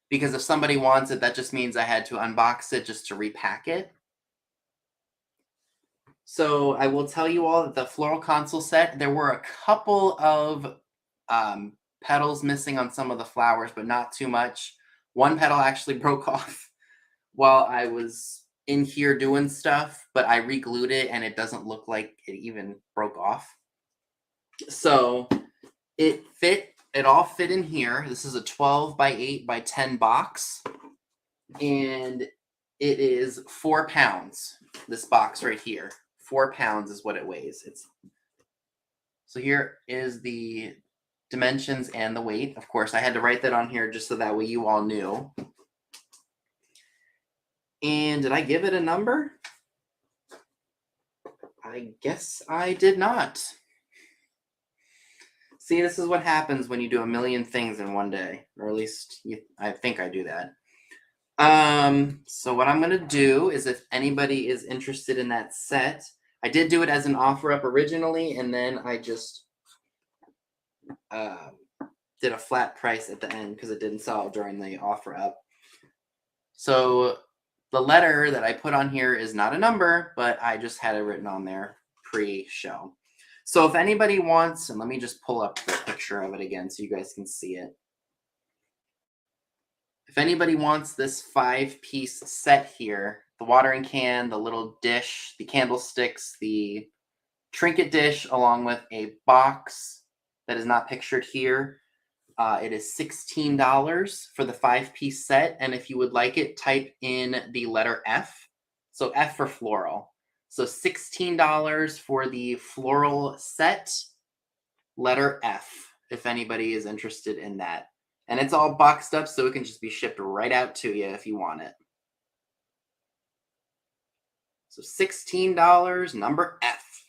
because if somebody wants it, that just means I had to unbox it just to repack it. So I will tell you all that the floral console set, there were a couple of petals missing on some of the flowers, but not too much. One petal actually broke off while I was in here doing stuff, but I re-glued it and it doesn't look like it even broke off. So it all fit in here. This is a 12 by 8 by 10 box. And it is 4 pounds. This box right here. 4 pounds is what it weighs. So here is the dimensions and the weight. Of course, I had to write that on here just so that way you all knew. And did I give it a number? I guess I did not. See, this is what happens when you do a million things in one day. Or at least I think I do that. So what I'm going to do is if anybody is interested in that set, I did do it as an offer up originally, and then I just did a flat price at the end because it didn't sell during the offer up. So the letter that I put on here is not a number, but I just had it written on there pre-show. So if anybody wants, and let me just pull up the picture of it again so you guys can see it. If anybody wants this 5-piece set here, the watering can, the little dish, the candlesticks, the trinket dish, along with a box that is not pictured here, it is $16 for the 5-piece set. And if you would like it, type in the letter F. So F for floral. So $16 for the floral set, letter F, if anybody is interested in that. And it's all boxed up so it can just be shipped right out to you if you want it. So $16, number F.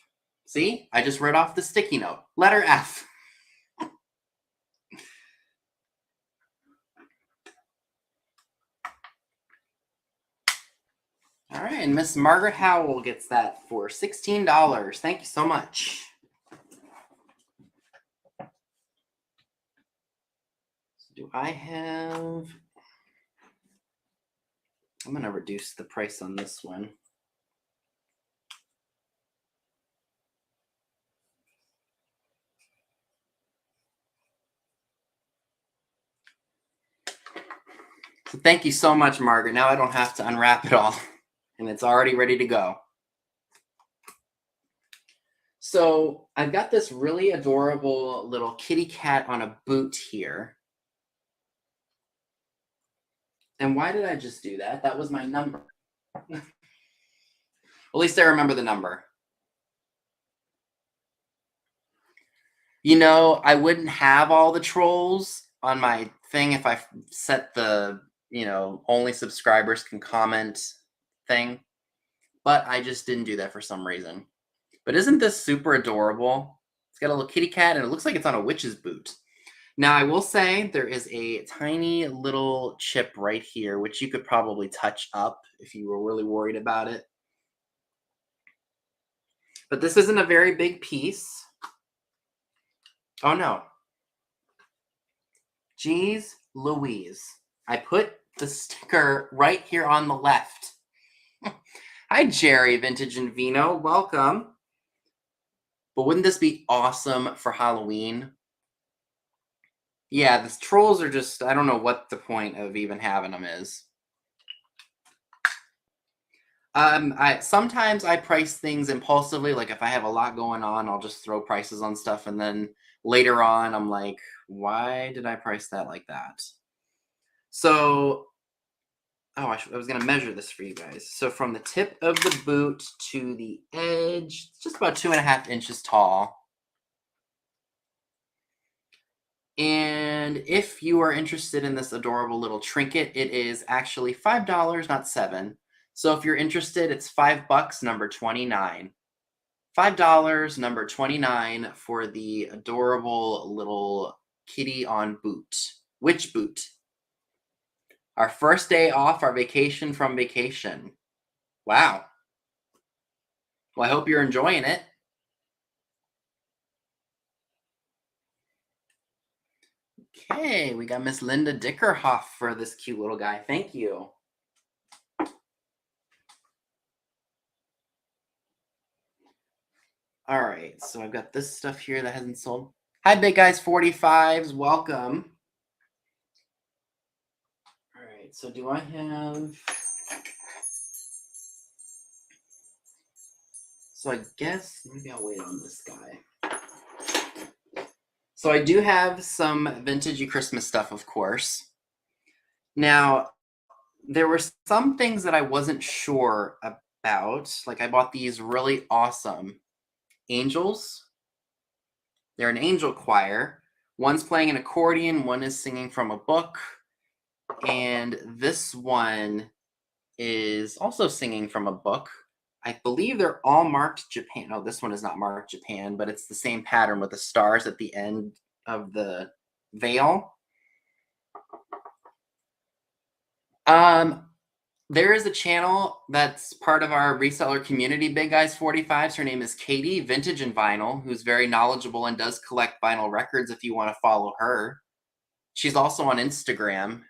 See, I just read off the sticky note. Letter F. All right, and Miss Margaret Howell gets that for $16. Thank you so much. So do I have... I'm going to reduce the price on this one. So thank you so much, Margaret. Now I don't have to unwrap it all, and it's already ready to go. So I've got this really adorable little kitty cat on a boot here. And why did I just do that? That was my number. At least I remember the number. You know, I wouldn't have all the trolls on my thing if I set the, only subscribers can comment thing. But I just didn't do that for some reason. But isn't this super adorable? It's got a little kitty cat, and it looks like it's on a witch's boot. Now, I will say there is a tiny little chip right here, which you could probably touch up if you were really worried about it. But this isn't a very big piece. Oh, no. Jeez Louise. I put the sticker right here on the left. Hi, Jerry, Vintage and Vino. Welcome. But wouldn't this be awesome for Halloween? Yeah, the trolls are just, I don't know what the point of even having them is. Sometimes I price things impulsively. Like if I have a lot going on, I'll just throw prices on stuff. And then later on, I'm like, why did I price that like that? So, I was going to measure this for you guys. So from the tip of the boot to the edge, it's just about 2.5 inches tall. And if you are interested in this adorable little trinket, it is actually $5, not $7. So if you're interested, it's $5, number 29. $5, number 29 for the adorable little kitty on boot. Witch boot. Our first day off our vacation from vacation. Wow. Well, I hope you're enjoying it. Okay, we got Miss Linda Dickerhoff for this cute little guy. Thank you. All right, so I've got this stuff here that hasn't sold. Hi, Big Guys 45s. Welcome. All right, so do I have... So I guess maybe I'll wait on this guy. So I do have some vintagey Christmas stuff, of course. Now, there were some things that I wasn't sure about. Like I bought these really awesome angels. They're an angel choir. One's playing an accordion, one is singing from a book, and this one is also singing from a book. I believe they're all marked Japan. No, this one is not marked Japan, but it's the same pattern with the stars at the end of the veil. There is a channel that's part of our reseller community, Big Guys 45s. Her name is Katie, Vintage and Vinyl, who's very knowledgeable and does collect vinyl records if you want to follow her. She's also on Instagram.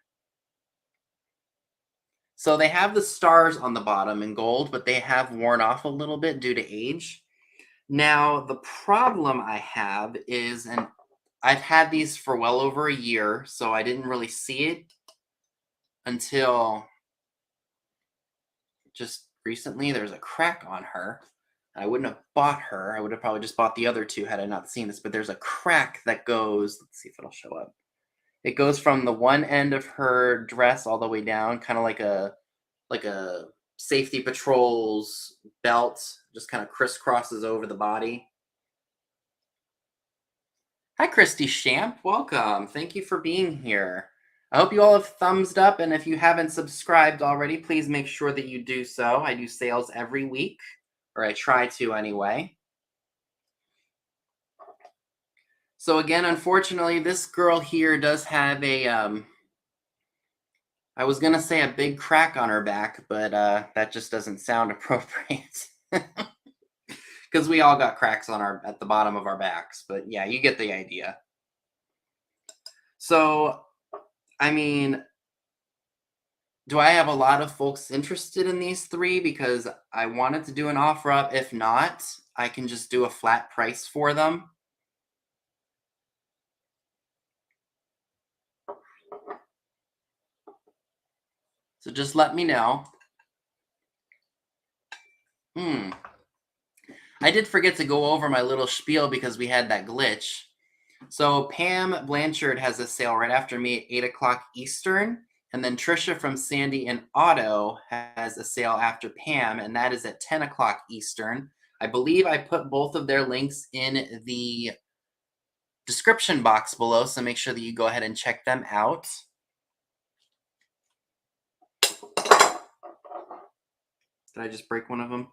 So they have the stars on the bottom in gold, but they have worn off a little bit due to age. Now, the problem I have is, and I've had these for well over a year, so I didn't really see it until just recently. There's a crack on her. I wouldn't have bought her. I would have probably just bought the other two had I not seen this, but there's a crack that goes, let's see if it'll show up. It goes from the one end of her dress all the way down, kind of like a safety patrol's belt, just kind of crisscrosses over the body. Hi, Christy Shamp. Welcome. Thank you for being here. I hope you all have thumbs up, and if you haven't subscribed already, please make sure that you do so. I do sales every week, or I try to anyway. So again, unfortunately, this girl here does have a, I was going to say a big crack on her back, but that just doesn't sound appropriate. Because we all got cracks on at the bottom of our backs, but yeah, you get the idea. So, I mean, do I have a lot of folks interested in these three? Because I wanted to do an offer up. If not, I can just do a flat price for them. So just let me know. I did forget to go over my little spiel because we had that glitch. So Pam Blanchard has a sale right after me at 8 o'clock Eastern. And then Trisha from Sandy and Auto has a sale after Pam, and that is at 10 o'clock Eastern. I believe I put both of their links in the description box below, so make sure that you go ahead and check them out. Did I just break one of them?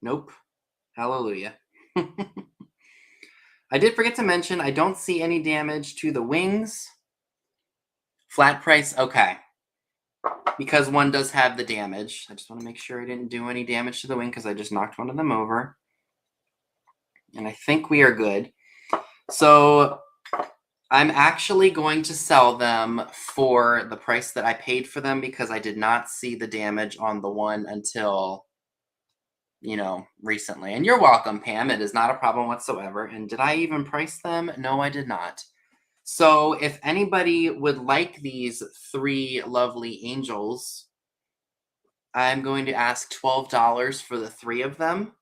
Nope. Hallelujah. I did forget to mention, I don't see any damage to the wings. Flat price, okay. Because one does have the damage. I just want to make sure I didn't do any damage to the wing because I just knocked one of them over. And I think we are good. So I'm actually going to sell them for the price that I paid for them because I did not see the damage on the one until, recently. And you're welcome, Pam. It is not a problem whatsoever. And did I even price them? No, I did not. So if anybody would like these three lovely angels, I'm going to ask $12 for the three of them.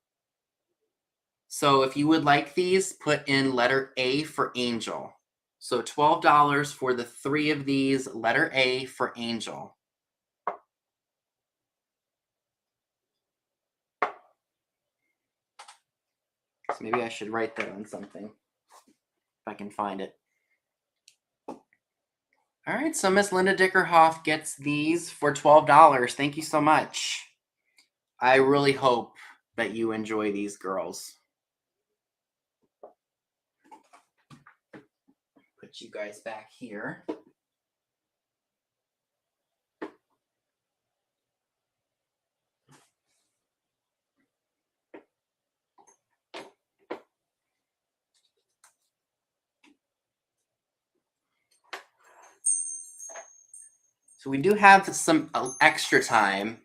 So if you would like these, put in letter A for angel. So $12 for the three of these, letter A for angel. So maybe I should write that on something, if I can find it. All right, so Miss Linda Dickerhoff gets these for $12. Thank you so much. I really hope that you enjoy these girls. Put you guys back here. So we do have some extra time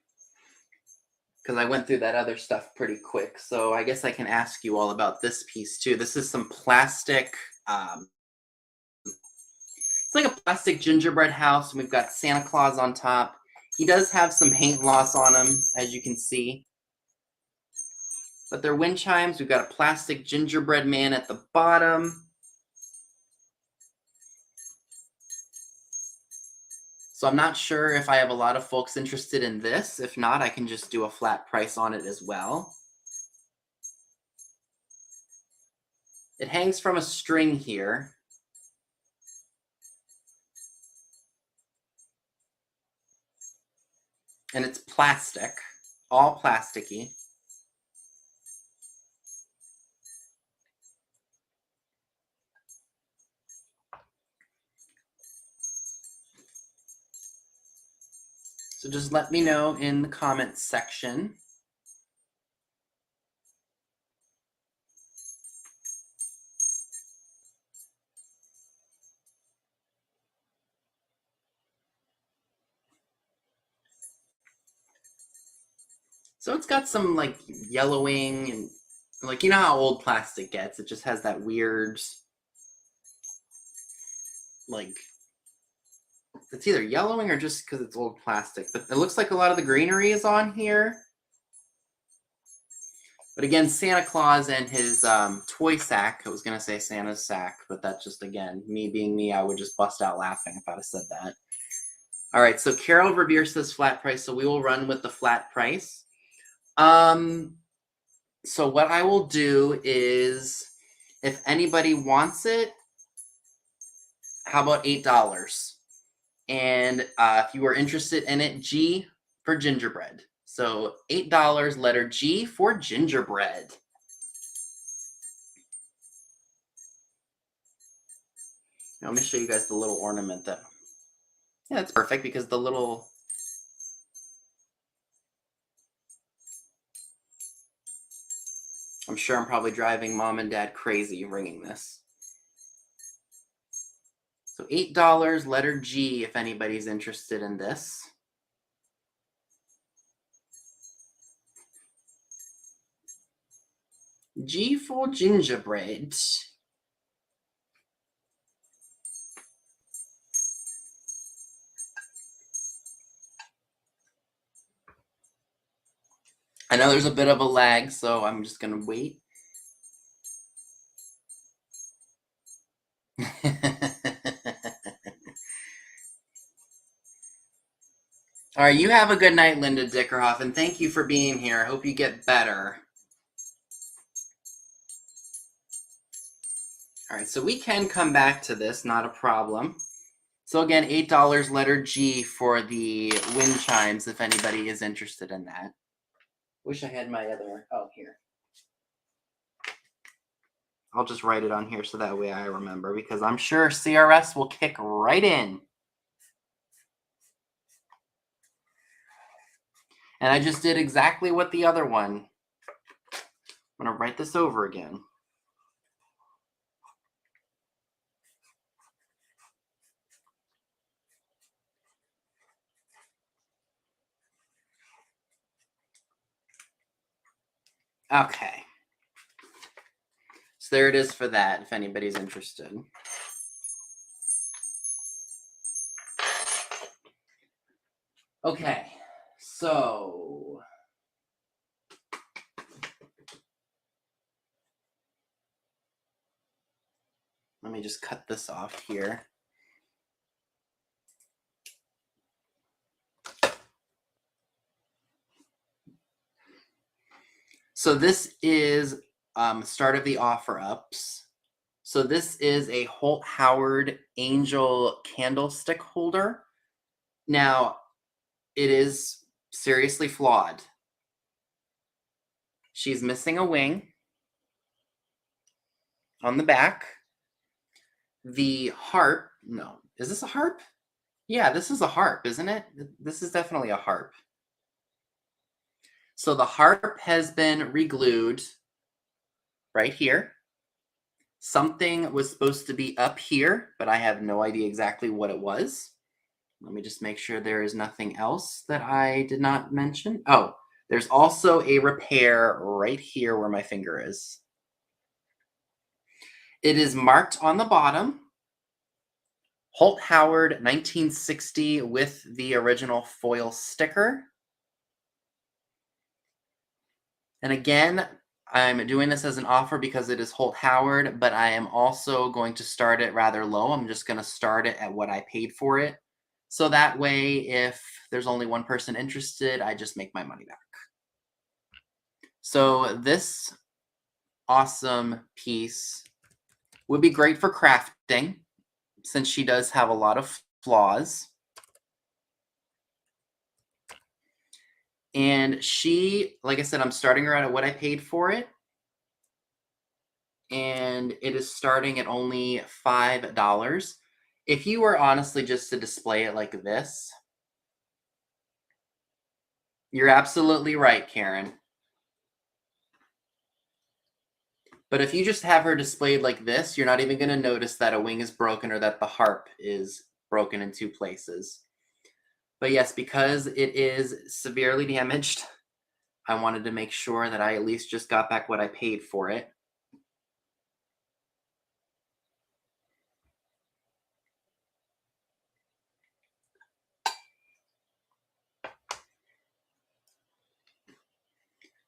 because I went through that other stuff pretty quick. So I guess I can ask you all about this piece too. This is some plastic, it's like a plastic gingerbread house. And we've got Santa Claus on top. He does have some paint loss on him, as you can see. But they're wind chimes. We've got a plastic gingerbread man at the bottom. So I'm not sure if I have a lot of folks interested in this. If not, I can just do a flat price on it as well. It hangs from a string here. And it's plastic, all plasticky. So just let me know in the comments section. So it's got some like yellowing and Like, you know how old plastic gets? It just has that weird, like, it's either yellowing or just because it's old plastic. But it looks like a lot of the greenery is on here. But again, Santa Claus and his toy sack. I was going to say Santa's sack, but that's just, again, me being me. I would just bust out laughing if I'd have said that. All right, so Carol Revere says flat price, so we will run with the flat price. So what I will do is, if anybody wants it, how about $8? And if you are interested in it, G for gingerbread. So $8, letter G for gingerbread. Now, let me show you guys the little ornament that, yeah, that's perfect because the little, I'm sure I'm probably driving mom and dad crazy ringing this. So $8, letter G, if anybody's interested in this. G for gingerbread. I know there's a bit of a lag, so I'm just going to wait. All right, you have a good night, Linda Dickerhoff, and thank you for being here. I hope you get better. All right, so we can come back to this, not a problem. So again, $8, letter G for the wind chimes, if anybody is interested in that. Wish I had my other, oh, here. I'll just write it on here so that way I remember, because I'm sure CRS will kick right in. And I just did exactly what the other one. I'm going to write this over again. Okay. So there it is for that, if anybody's interested. Okay, so let me just cut this off here. So this is start of the offer ups. So this is a Holt Howard angel candlestick holder. Now, it is seriously flawed. She's missing a wing on the back. The harp, no, is this a harp? Yeah, this is a harp, isn't it? This is definitely a harp. So the harp has been reglued right here. Something was supposed to be up here, but I have no idea exactly what it was. Let me just make sure there is nothing else that I did not mention. Oh, there's also a repair right here where my finger is. It is marked on the bottom, Holt Howard 1960 with the original foil sticker. And again, I'm doing this as an offer because it is Holt Howard, but I am also going to start it rather low. I'm just going to start it at what I paid for it. So that way, if there's only one person interested, I just make my money back. So this awesome piece would be great for crafting, since she does have a lot of flaws. And she, like I said, I'm starting her out at what I paid for it. And it is starting at only $5. If you were honestly just to display it like this, you're absolutely right, Karen. But if you just have her displayed like this, you're not even going to notice that a wing is broken or that the harp is broken in two places. But yes, because it is severely damaged, I wanted to make sure that I at least just got back what I paid for it.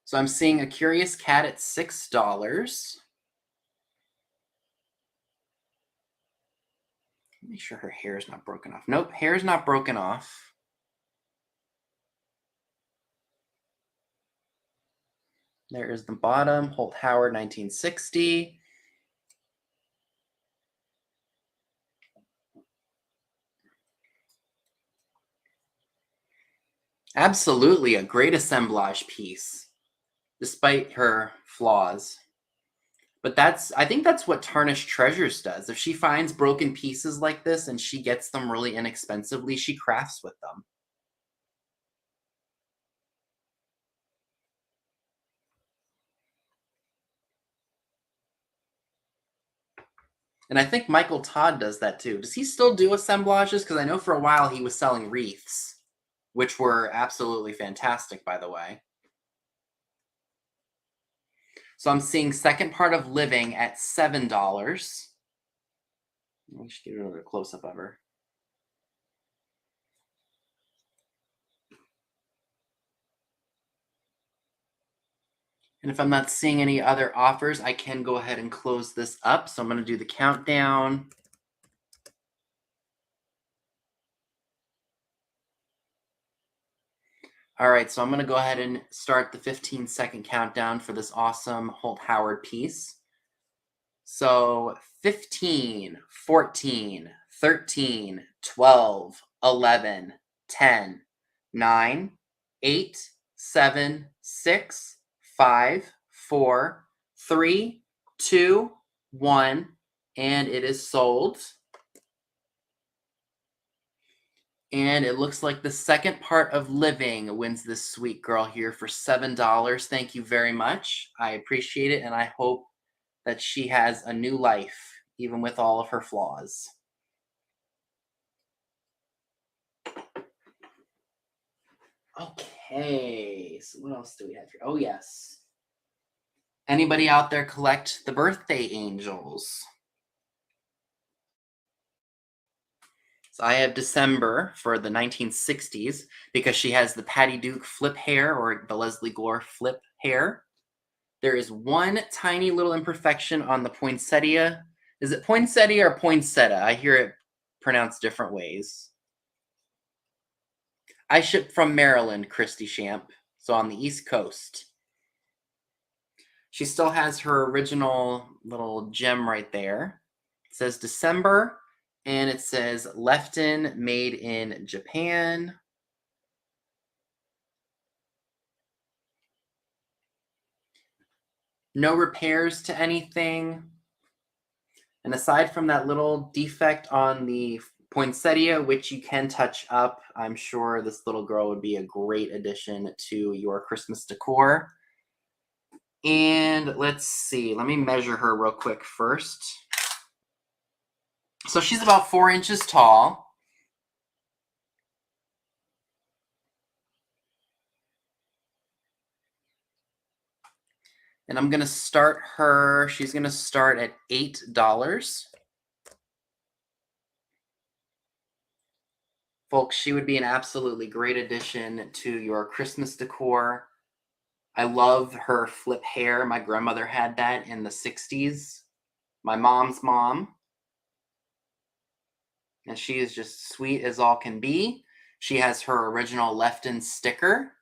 So I'm seeing a curious cat at $6. Make sure her hair is not broken off. Nope, hair is not broken off. There is the bottom, Holt Howard, 1960. Absolutely a great assemblage piece, despite her flaws. But I think that's what Tarnished Treasures does. If she finds broken pieces like this and she gets them really inexpensively, she crafts with them. And I think Michael Todd does that too. Does he still do assemblages? Because I know for a while he was selling wreaths, which were absolutely fantastic, by the way. So I'm seeing Second Part of Living at $7. Let me just get another close-up of her. And if I'm not seeing any other offers, I can go ahead and close this up. So I'm going to do the countdown. All right, so I'm going to go ahead and start the 15-second countdown for this awesome Holt Howard piece. So 15, 14, 13, 12, 11, 10, 9, 8, 7, 6, 5, 4, 3, 2, 1, and it is sold. And it looks like the Second Part of Living wins this sweet girl here for $7. Thank you very much. I appreciate it, and I hope that she has a new life, even with all of her flaws. Okay, so what else do we have here? Oh, yes. Anybody out there collect the birthday angels? So I have December for the 1960s because she has the Patty Duke flip hair or the Leslie Gore flip hair. There is one tiny little imperfection on the poinsettia. Is it poinsettia or poinsettia? I hear it pronounced different ways. I ship from Maryland, Christy Champ, so on the East Coast. She still has her original little gem right there. It says December, and it says Lefton, made in Japan. No repairs to anything. And aside from that little defect on the poinsettia, which you can touch up, I'm sure this little girl would be a great addition to your Christmas decor. And let's see, let me measure her real quick first. So she's about 4 inches tall. And I'm going to start her, she's going to start at $8. Folks, she would be an absolutely great addition to your Christmas decor. I love her flip hair. My grandmother had that in the 60s. My mom's mom. And she is just sweet as all can be. She has her original Lefton sticker.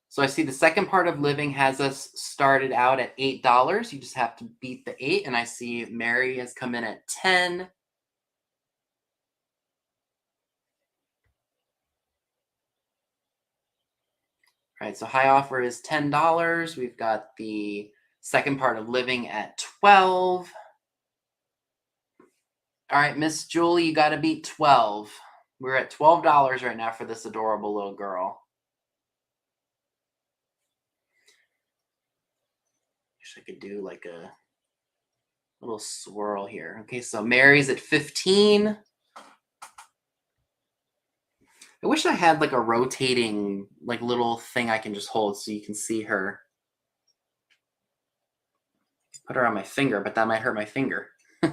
So I see the Second Part of Living has us started out at $8. You just have to beat the 8. And I see Mary has come in at 10. All right, so high offer is $10. We've got the Second Part of Living at 12. All right, Miss Julie, you got to beat 12. We're at $12 right now for this adorable little girl. Wish I could do like a little swirl here. Okay, so Mary's at 15. I wish I had like a rotating like little thing I can just hold so you can see her. Put her on my finger, but that might hurt my finger. All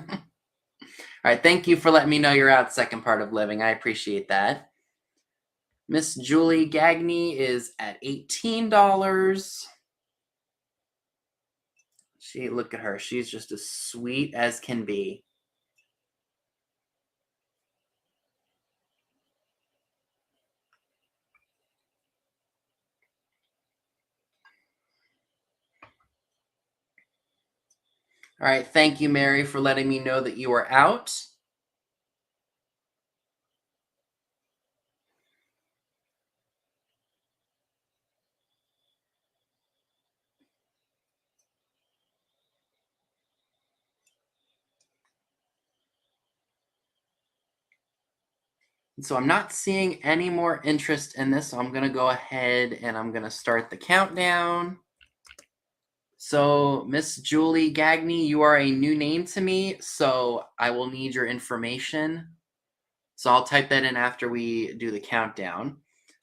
right, thank you for letting me know you're out, Second Part of Living. I appreciate that. Miss Julie Gagney is at $18. Look at her. She's just as sweet as can be. All right, thank you, Mary, for letting me know that you are out. So I'm not seeing any more interest in this, so I'm going to go ahead and I'm going to start the countdown. So, Miss Julie Gagney, you are a new name to me, so I will need your information. So I'll type that in after we do the countdown.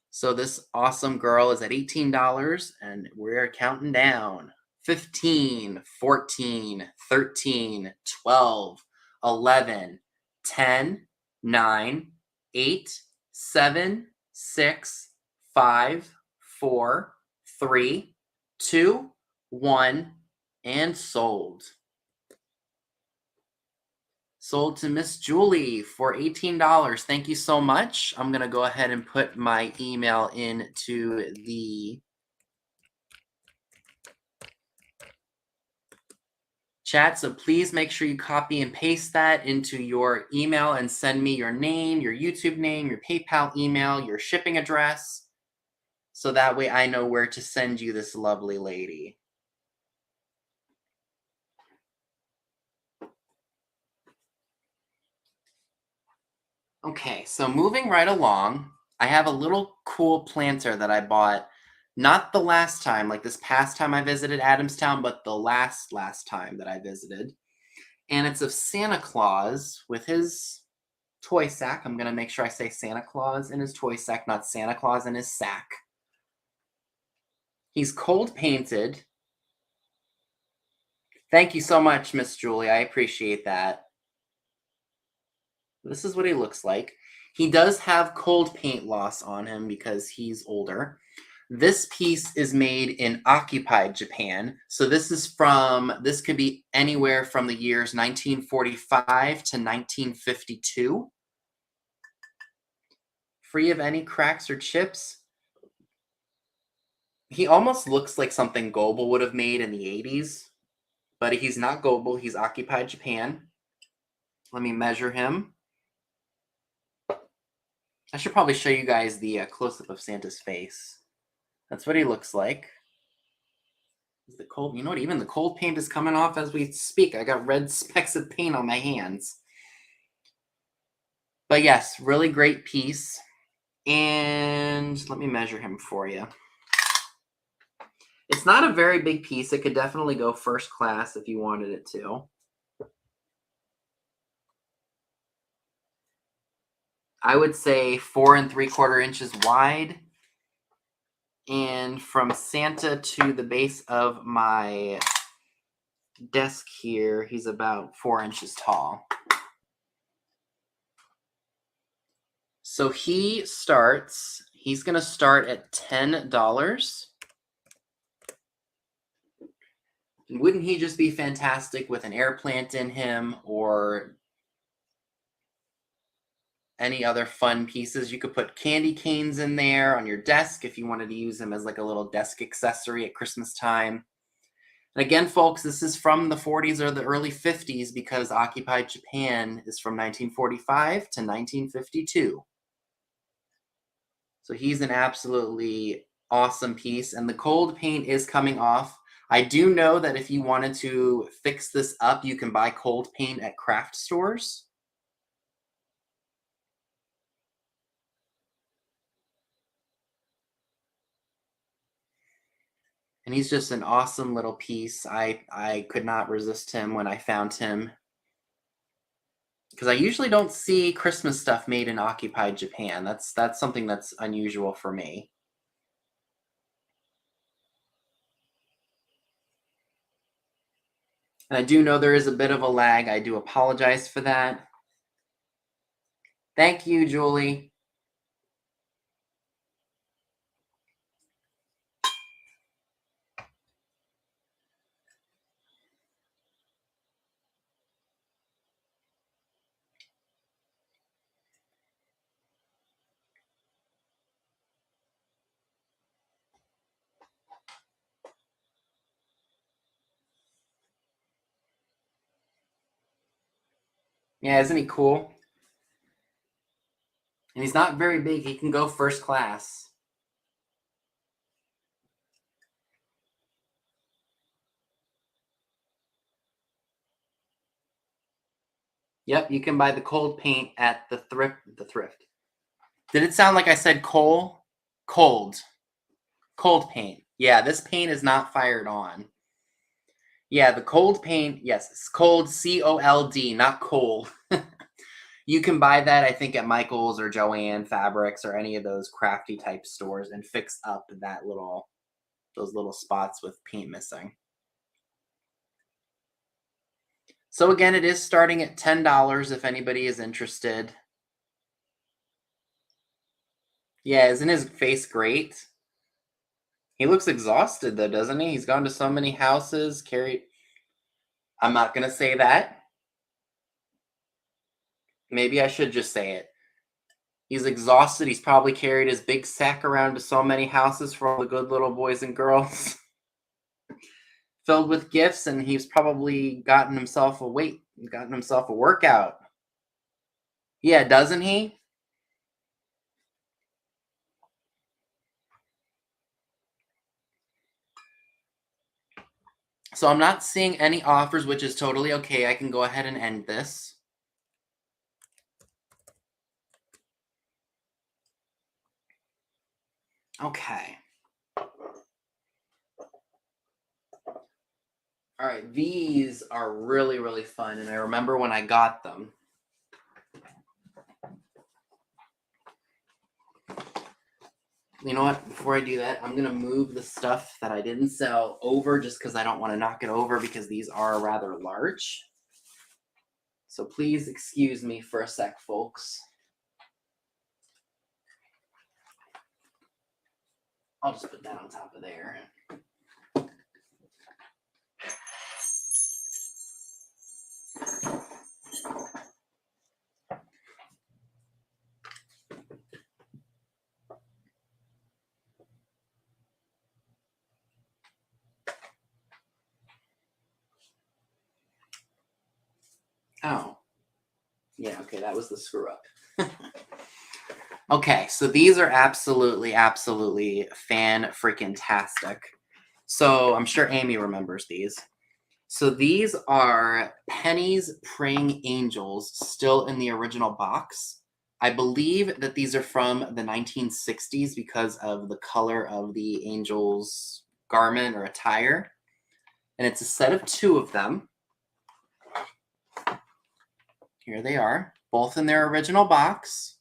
So this awesome girl is at $18, and we're counting down. 15, 14, 13, 12, 11, 10, 9, 8, 7, 6, 5, 4, 3, 2, 1, and sold. Sold to Miss Julie for $18. Thank you so much. I'm going to go ahead and put my email into the chat. So please make sure you copy and paste that into your email and send me your name, your YouTube name, your PayPal email, your shipping address. So that way I know where to send you this lovely lady. Okay, so moving right along, I have a little cool planter that I bought, not the last time, like this past time I visited Adamstown, but the last time that I visited. And it's of Santa Claus with his toy sack. I'm going to make sure I say Santa Claus in his toy sack, not Santa Claus in his sack. He's cold painted. Thank you so much, Miss Julie. I appreciate that. This is what he looks like. He does have cold paint loss on him because he's older. This piece is made in occupied Japan. So this could be anywhere from the years 1945 to 1952. Free of any cracks or chips. He almost looks like something Goebel would have made in the 80s, but he's not Goebel. He's occupied Japan. Let me measure him. I should probably show you guys the close-up of Santa's face. That's what he looks like. The cold, you know what? Even the cold paint is coming off as we speak. I got red specks of paint on my hands. But yes, really great piece. And let me measure him for you. It's not a very big piece. It could definitely go first class if you wanted it to. I would say 4 3/4 inches wide. And from Santa to the base of my desk here, he's about 4 inches tall. So he's going to start at $10. And wouldn't he just be fantastic with an air plant in him or any other fun pieces? You could put candy canes in there on your desk if you wanted to use them as like a little desk accessory at Christmas time. And again, folks, this is from the 40s or the early 50s because occupied Japan is from 1945 to 1952. So he's an absolutely awesome piece. And the cold paint is coming off. I do know that if you wanted to fix this up, you can buy cold paint at craft stores. And he's just an awesome little piece. I could not resist him when I found him Because I usually don't see Christmas stuff made in occupied Japan. That's something that's unusual for me. And I do know there is a bit of a lag. I do apologize for that. Thank you, Julie. Yeah, isn't he cool? And he's not very big. He can go first class. Yep, you can buy the cold paint at the thrift. Did it sound like I said coal? Cold. Cold paint. Yeah, this paint is not fired on. Yeah, the cold paint, yes, it's cold, C-O-L-D, not cold. You can buy that, I think, at Michael's or Joann Fabrics or any of those crafty type stores and fix up those little spots with paint missing. So again, it is starting at $10 if anybody is interested. Yeah, isn't his face great? He looks exhausted though, doesn't he? He's gone to so many houses, carried... I'm not going to say that. Maybe I should just say it. He's exhausted. He's probably carried his big sack around to so many houses for all the good little boys and girls. Filled with gifts, and he's probably gotten himself a workout. Yeah, doesn't he? So I'm not seeing any offers, which is totally okay. I can go ahead and end this. Okay. All right, these are really, really fun, and I remember when I got them. You know what? Before I do that, I'm going to move the stuff that I didn't sell over just because I don't want to knock it over because these are rather large. So please excuse me for a sec, folks. I'll just put that on top of there. Oh. Yeah, okay, that was the screw up. Okay, so these are absolutely, absolutely fan-freaking-tastic. So I'm sure Amy remembers these. So these are Penney's Praying Angels, still in the original box. I believe that these are from the 1960s because of the color of the angel's garment or attire. And it's a set of 2 of them. Here they are, both in their original box.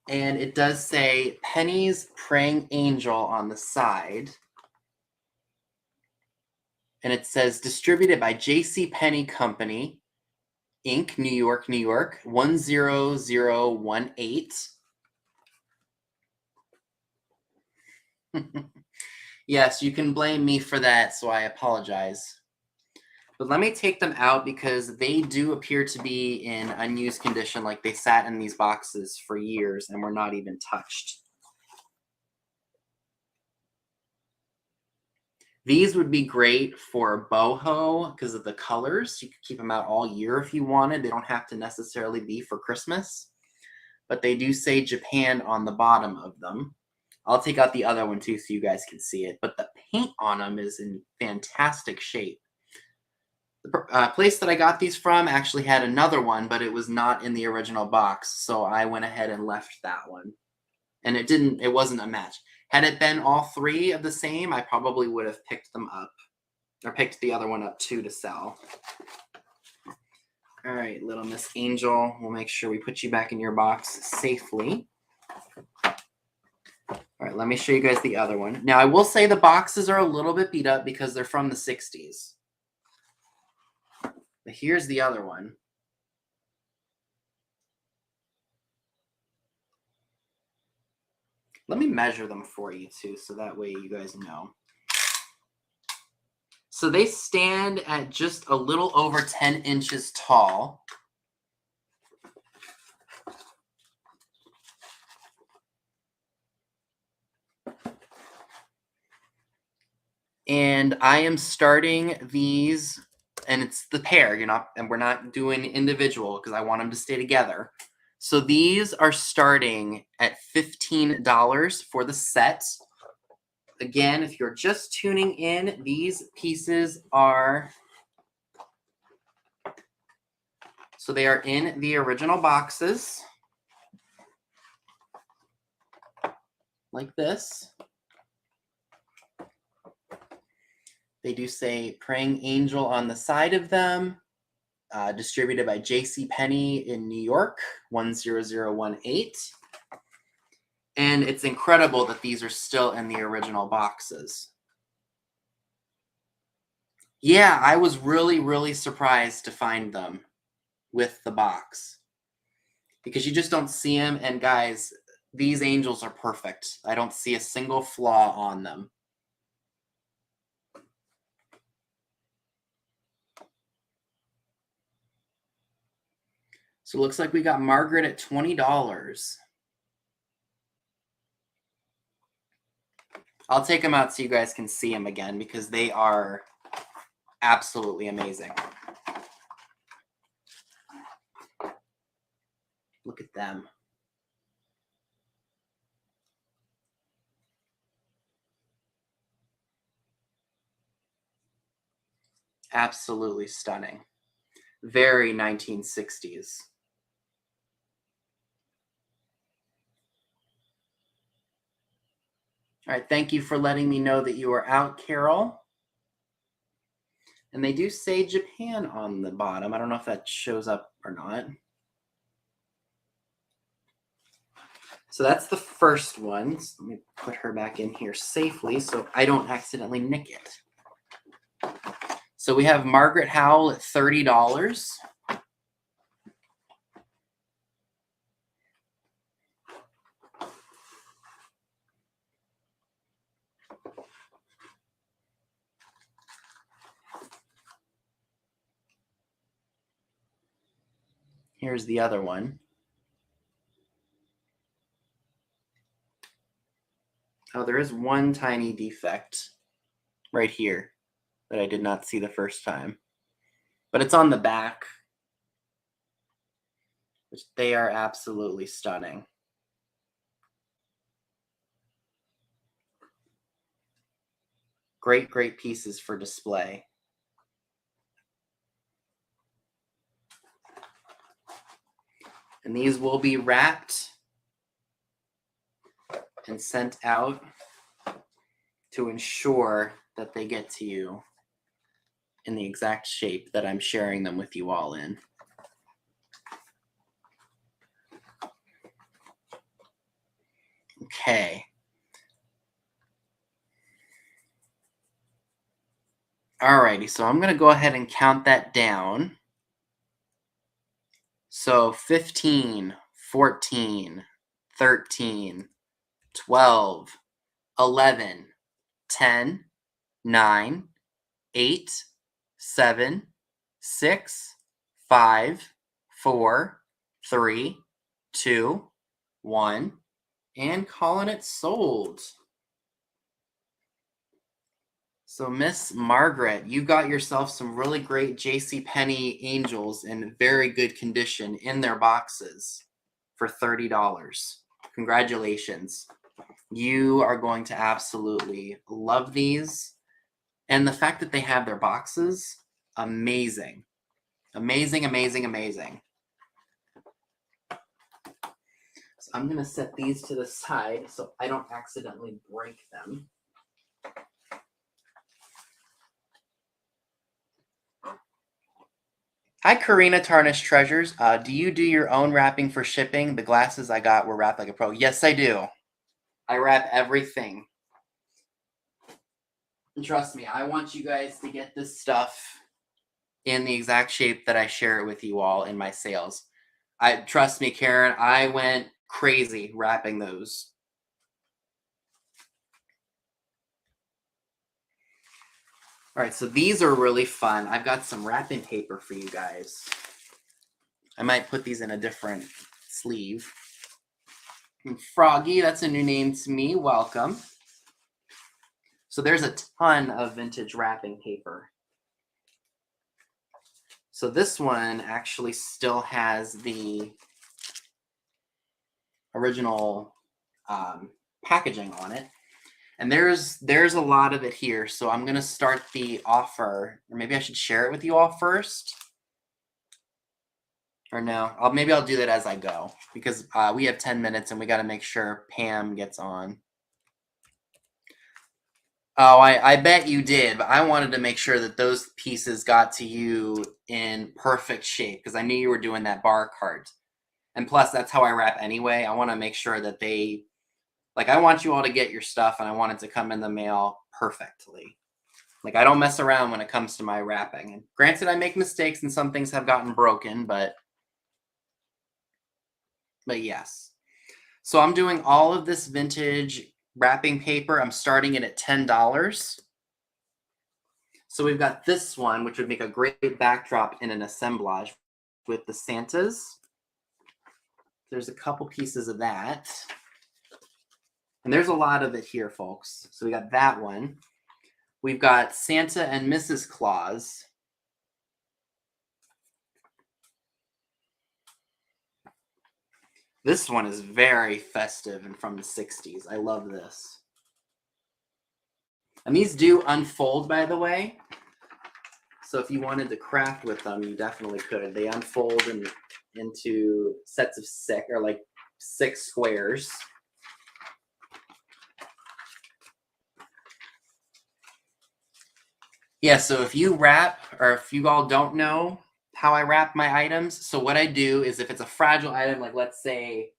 And it does say Penney's Praying Angel on the side. And it says distributed by J.C. Penney Company, Inc., New York, New York, 10018. Yes, you can blame me for that, so I apologize. But let me take them out because they do appear to be in unused condition, like they sat in these boxes for years and were not even touched. These would be great for boho because of the colors. You could keep them out all year if you wanted. They don't have to necessarily be for Christmas. But they do say Japan on the bottom of them. I'll take out the other one too so you guys can see it. But the paint on them is in fantastic shape. The place that I got these from actually had another one, but it was not in the original box. So I went ahead and left that one. And it wasn't a match. Had it been all 3 of the same, I probably would have picked them up. Or picked the other one up too to sell. All right, little Miss Angel. We'll make sure we put you back in your box safely. All right, let me show you guys the other one. Now, I will say the boxes are a little bit beat up because they're from the 60s. But here's the other one. Let me measure them for you, too, so that way you guys know. So they stand at just a little over 10 inches tall. And I am starting these, and it's the pair, and we're not doing individual because I want them to stay together. So these are starting at $15 for the set. Again, if you're just tuning in, these pieces are, so they are in the original boxes, like this. They do say Praying Angel on the side of them, distributed by J.C. Penney in New York, 10018. And it's incredible that these are still in the original boxes. Yeah, I was really, really surprised to find them with the box. Because you just don't see them. And guys, these angels are perfect. I don't see a single flaw on them. So it looks like we got Margaret at $20. I'll take them out so you guys can see them again because they are absolutely amazing. Look at them. Absolutely stunning. Very 1960s. All right, thank you for letting me know that you are out, Carol. And they do say Japan on the bottom. I don't know if that shows up or not. So that's the first one. So let me put her back in here safely so I don't accidentally nick it. So we have Margaret Howell at $30. Here's the other one. Oh, there is one tiny defect right here that I did not see the first time. But it's on the back, which they are absolutely stunning. Great, great pieces for display. And these will be wrapped and sent out to ensure that they get to you in the exact shape that I'm sharing them with you all in. Okay. Alrighty, so I'm going to go ahead and count that down. So 15, 14, 13, 12, 11, 10, 9, 8, 7, 6, 5, 4, 3, 2, 1, and calling it sold. So Miss Margaret, you got yourself some really great JCPenney angels in very good condition in their boxes for $30. Congratulations. You are going to absolutely love these. And the fact that they have their boxes, amazing. Amazing, amazing, amazing. So I'm going to set these to the side so I don't accidentally break them. Hi, Karina Tarnished Treasures. Do you do your own wrapping for shipping? The glasses I got were wrapped like a pro. Yes, I do. I wrap everything. And trust me, I want you guys to get this stuff in the exact shape that I share it with you all in my sales. Trust me, Karen, I went crazy wrapping those. All right, so these are really fun. I've got some wrapping paper for you guys. I might put these in a different sleeve. And Froggy, that's a new name to me. Welcome. So there's a ton of vintage wrapping paper. So this one actually still has the original packaging on it. And there's a lot of it here. So I'm going to start the offer. Or maybe I should share it with you all first. Or no, maybe I'll do that as I go. Because we have 10 minutes and we got to make sure Pam gets on. Oh, I bet you did. But I wanted to make sure that those pieces got to you in perfect shape. Because I knew you were doing that bar cart. And plus, that's how I wrap anyway. I want to make sure that they... Like, I want you all to get your stuff, and I want it to come in the mail perfectly. Like, I don't mess around when it comes to my wrapping. And granted, I make mistakes, and some things have gotten broken, but yes. So I'm doing all of this vintage wrapping paper. I'm starting it at $10. So we've got this one, which would make a great backdrop in an assemblage with the Santas. There's a couple pieces of that. And there's a lot of it here, folks. So we got that one. We've got Santa and Mrs. Claus. This one is very festive and from the 60s. I love this. And these do unfold, by the way. So if you wanted to craft with them, you definitely could. They unfold into sets of 6, or like 6 squares. Yeah, so if you wrap, or if you all don't know how I wrap my items, so what I do is if it's a fragile item, like let's say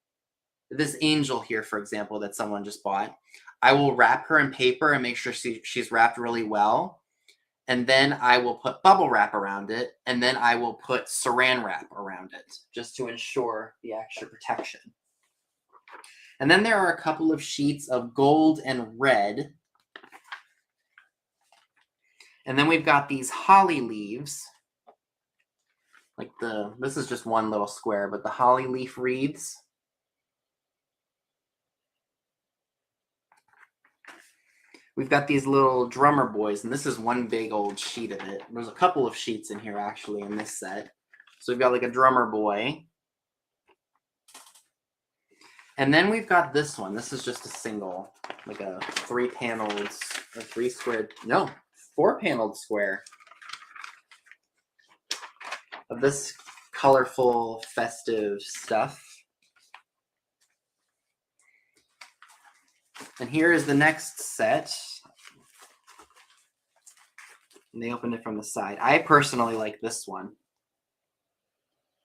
this angel here, for example, that someone just bought, I will wrap her in paper and make sure she's wrapped really well. And then I will put bubble wrap around it, and then I will put saran wrap around it, just to ensure the extra protection. And then there are a couple of sheets of gold and red. And then we've got these holly leaves. Like this is just one little square, but the holly leaf wreaths. We've got these little drummer boys, and this is one big old sheet of it. There's a couple of sheets in here, actually, in this set. So we've got like a drummer boy. And then we've got this one. This is just a single, like a 3-paneled, or 3-squared, no, 4-paneled square of this colorful, festive stuff. And here is the next set. And they opened it from the side. I personally like this one,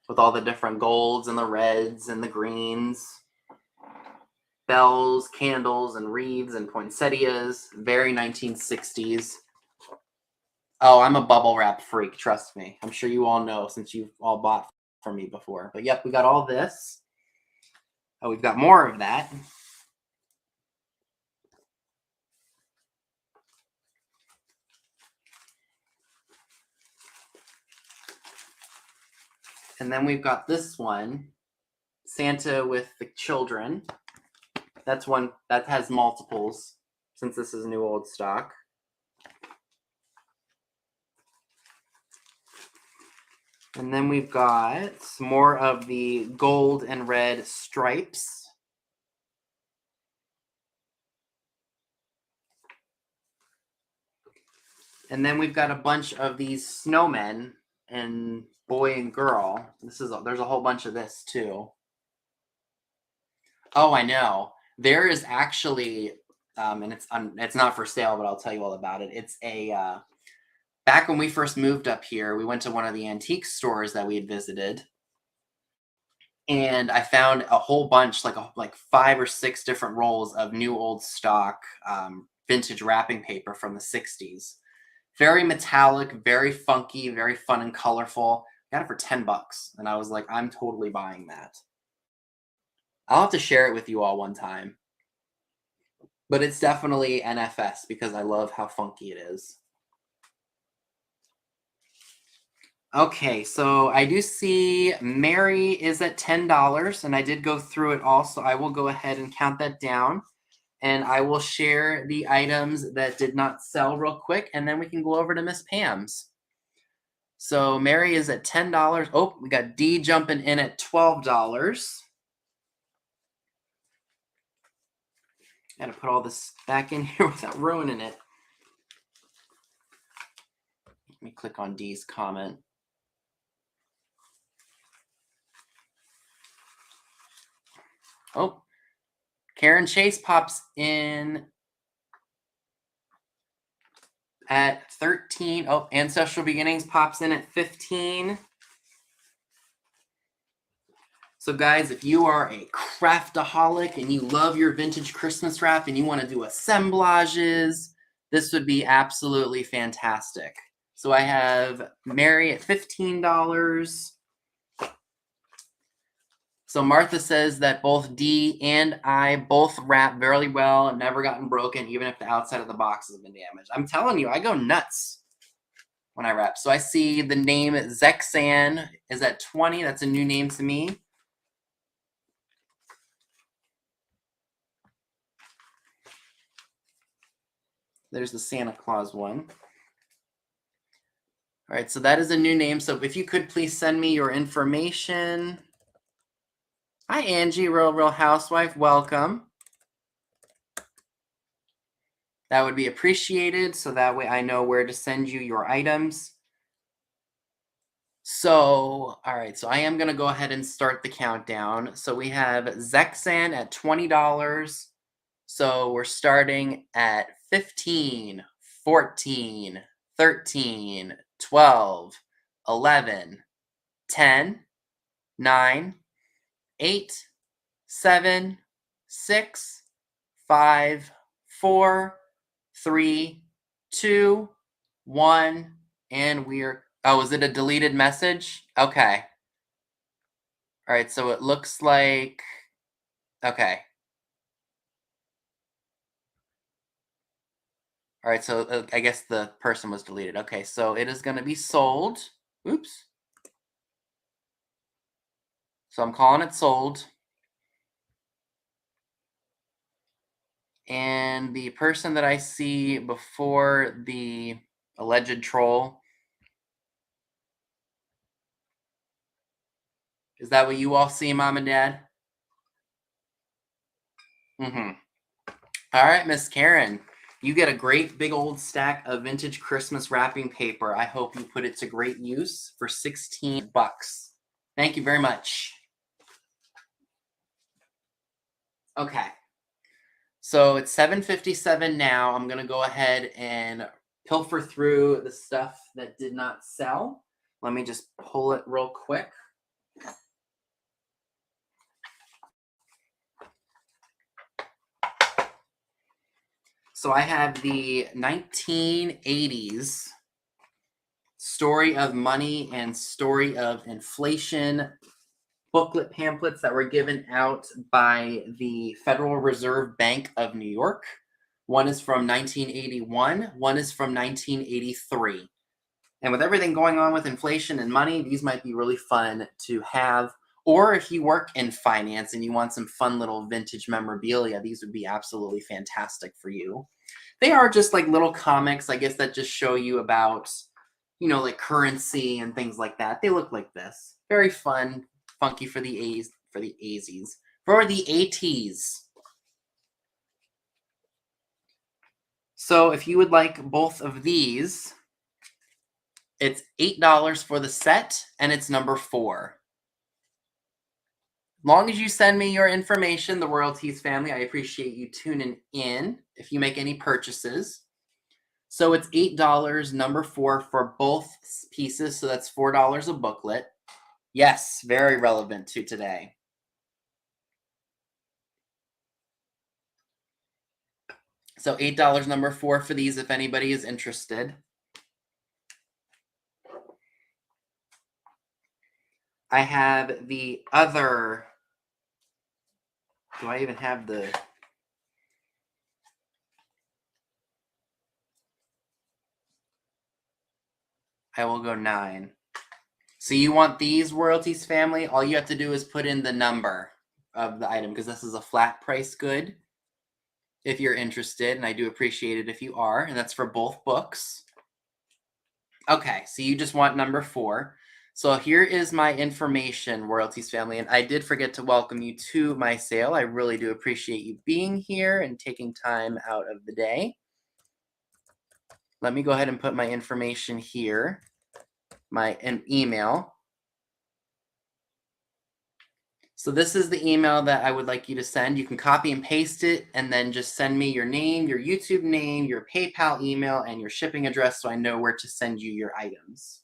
with all the different golds and the reds and the greens. Bells, candles, and wreaths and poinsettias. Very 1960s. Oh, I'm a bubble wrap freak, trust me. I'm sure you all know since you've all bought from me before. But yep, we got all this. Oh, we've got more of that. And then we've got this one, Santa with the children. That's one that has multiples, since this is new old stock. And then we've got some more of the gold and red stripes. And then we've got a bunch of these snowmen and boy and girl. There's a whole bunch of this too. Oh, I know. There is actually, and it's not for sale, but I'll tell you all about it. It's a back when we first moved up here, we went to one of the antique stores that we had visited, and I found a whole bunch, like 5 or 6 different rolls of new old stock vintage wrapping paper from the 60s. Very metallic, very funky, very fun and colorful. Got it for $10, and I was like, I'm totally buying that. I'll have to share it with you all one time. But it's definitely NFS because I love how funky it is. Okay, so I do see Mary is at $10, and I did go through it all, so I will go ahead and count that down, and I will share the items that did not sell real quick, and then we can go over to Miss Pam's. So Mary is at $10. Oh, we got D jumping in at $12. Gotta put all this back in here without ruining it. Let me click on D's comment. Oh, Karen Chase pops in at 13. Oh, Ancestral Beginnings pops in at 15. So guys, if you are a craftaholic and you love your vintage Christmas wrap and you want to do assemblages, this would be absolutely fantastic. So I have Mary at $15. So Martha says that both D and I both wrap very well and never gotten broken, even if the outside of the box has been damaged. I'm telling you, I go nuts when I wrap. So I see the name Zexan is at 20. That's a new name to me. There's the Santa Claus one. All right, so that is a new name. So if you could please send me your information. Hi, Angie, Real Housewife. Welcome. That would be appreciated, so that way I know where to send you your items. So, all right, so I am going to go ahead and start the countdown. So we have Zexan at $20. So we're starting at 15, 14, 13, 12, 11, 10, 9, 8, 7, 6, 5, 4, 3, 2, 1, and we're... Oh, is it a deleted message? Okay. All right, so it looks like... Okay. All right, so I guess the person was deleted. Okay, so it is going to be sold. Oops. So I'm calling it sold. And the person that I see before the alleged troll, is that what you all see, Mom and Dad? Mm-hmm. All right, Miss Karen, you get a great big old stack of vintage Christmas wrapping paper. I hope you put it to great use for $16. Thank you very much. Okay. So it's 7:57 now. I'm going to go ahead and pilfer through the stuff that did not sell. Let me just pull it real quick. So I have the 1980s Story of Money and Story of Inflation booklet pamphlets that were given out by the Federal Reserve Bank of New York. One is from 1981, one is from 1983. And with everything going on with inflation and money, these might be really fun to have. Or if you work in finance and you want some fun little vintage memorabilia, these would be absolutely fantastic for you. They are just like little comics, I guess, that just show you about, you know, like currency and things like that. They look like this. Very fun, funky for the A's, for the AZs, for the ATs. So if you would like both of these, it's $8 for the set, and it's number 4. Long as you send me your information, the Royalties family, I appreciate you tuning in if you make any purchases. So it's $8, number 4 for both pieces. So that's $4 a booklet. Yes, very relevant to today. So $8 number 4 for these if anybody is interested. I have the other. Do I even have the? I will go 9. So you want these royalties, family? All you have to do is put in the number of the item because this is a flat price good. If you're interested, and I do appreciate it if you are, and that's for both books. Okay, so you just want number 4. So here is my information, royalties family, and I did forget to welcome you to my sale. I really do appreciate you being here and taking time out of the day. Let me go ahead and put my information here, my email. So this is the email that I would like you to send. You can copy and paste it and then just send me your name, your YouTube name, your PayPal email, and your shipping address so I know where to send you your items.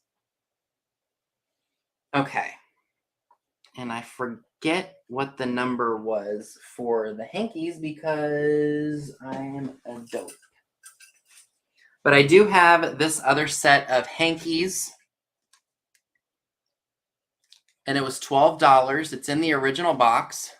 Okay. And I forget what the number was for the hankies because I am a dope. But I do have this other set of hankies. And it was $12. It's in the original box.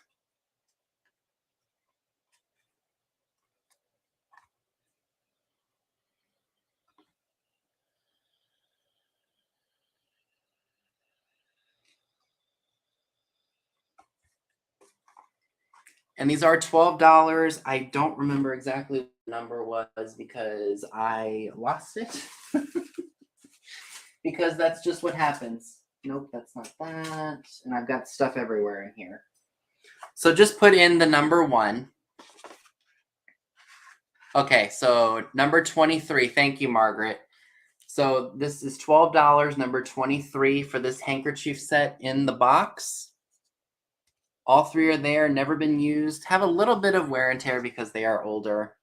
And these are $12. I don't remember exactly what the number was because I lost it. Because that's just what happens. Nope, that's not that. And I've got stuff everywhere in here. So just put in the number 1. Okay, so number 23. Thank you, Margaret. So this is $12, number 23 for this handkerchief set in the box. All 3 are there, never been used. Have a little bit of wear and tear because they are older.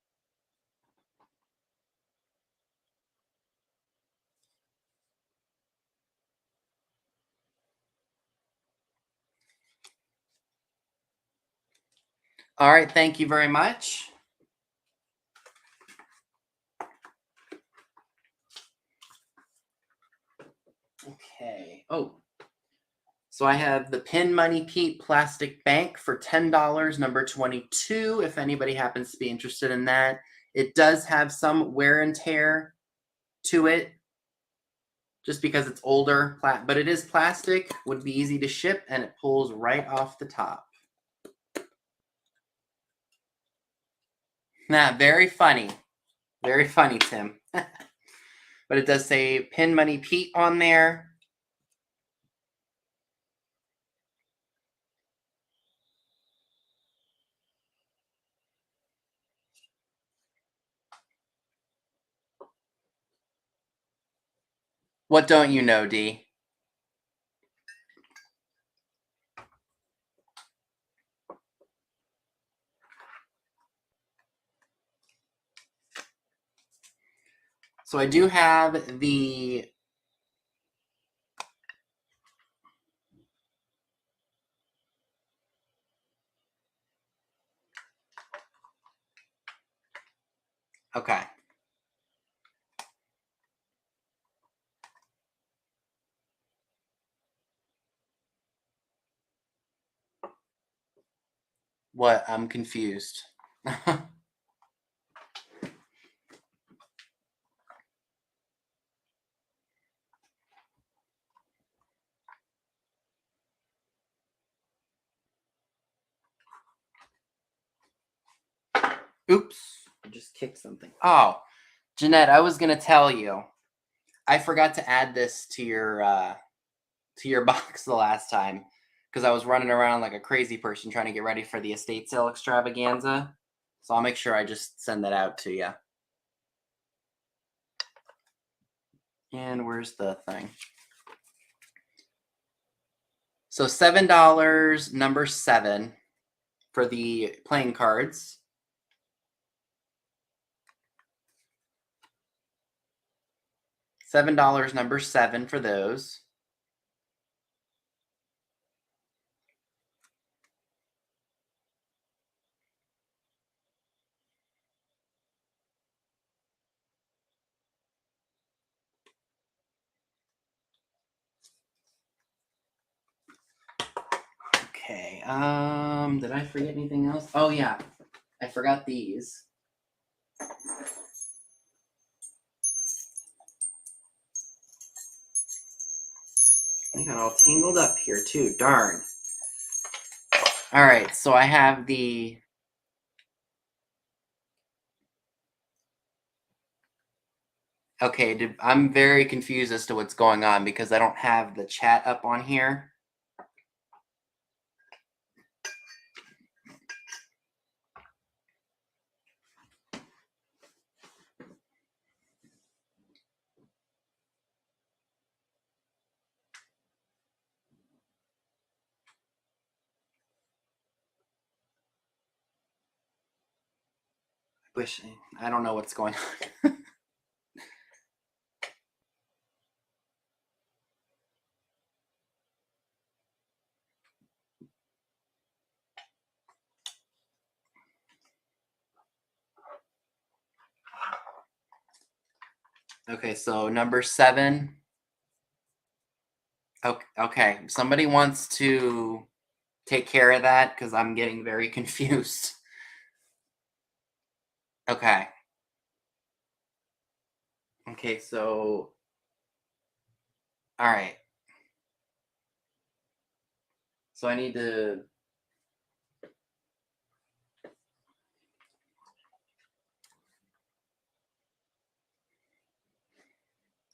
All right, thank you very much. Okay. Oh, so I have the Pin Money Pete plastic bank for $10, number 22, if anybody happens to be interested in that. It does have some wear and tear to it, just because it's older, but it is plastic, would be easy to ship, and it pulls right off the top. Nah, very funny. Very funny, Tim. But it does say Pin Money Pete on there. What don't you know, Dee? So I do have the... Okay. What? I'm confused. Oops. I just kicked something. Oh, Jeanette, I was going to tell you. I forgot to add this to your box the last time because I was running around like a crazy person trying to get ready for the estate sale extravaganza. So I'll make sure I just send that out to you. And where's the thing? So $7, number 7 for the playing cards. $7, number 7 for those. Okay, did I forget anything else? Oh yeah, I forgot these. I got all tangled up here too, darn. All right, so I have the... Okay, I'm very confused as to what's going on because I don't have the chat up on here. I don't know what's going on. Okay, so number 7. Okay, somebody wants to take care of that because I'm getting very confused. Okay. Okay, so... All right. So I need to...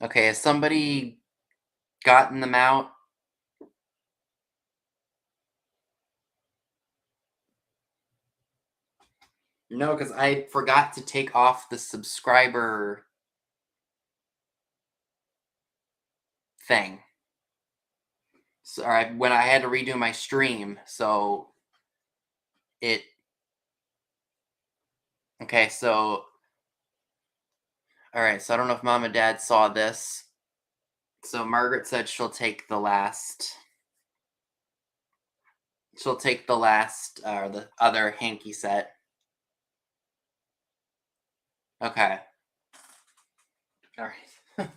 Okay, has somebody gotten them out? No, because I forgot to take off the subscriber thing. So, all right, when I had to redo my stream, so it... Okay, so... All right, so I don't know if Mom and Dad saw this. So Margaret said she'll take the last... She'll take the last, the other hanky set. Okay. All right.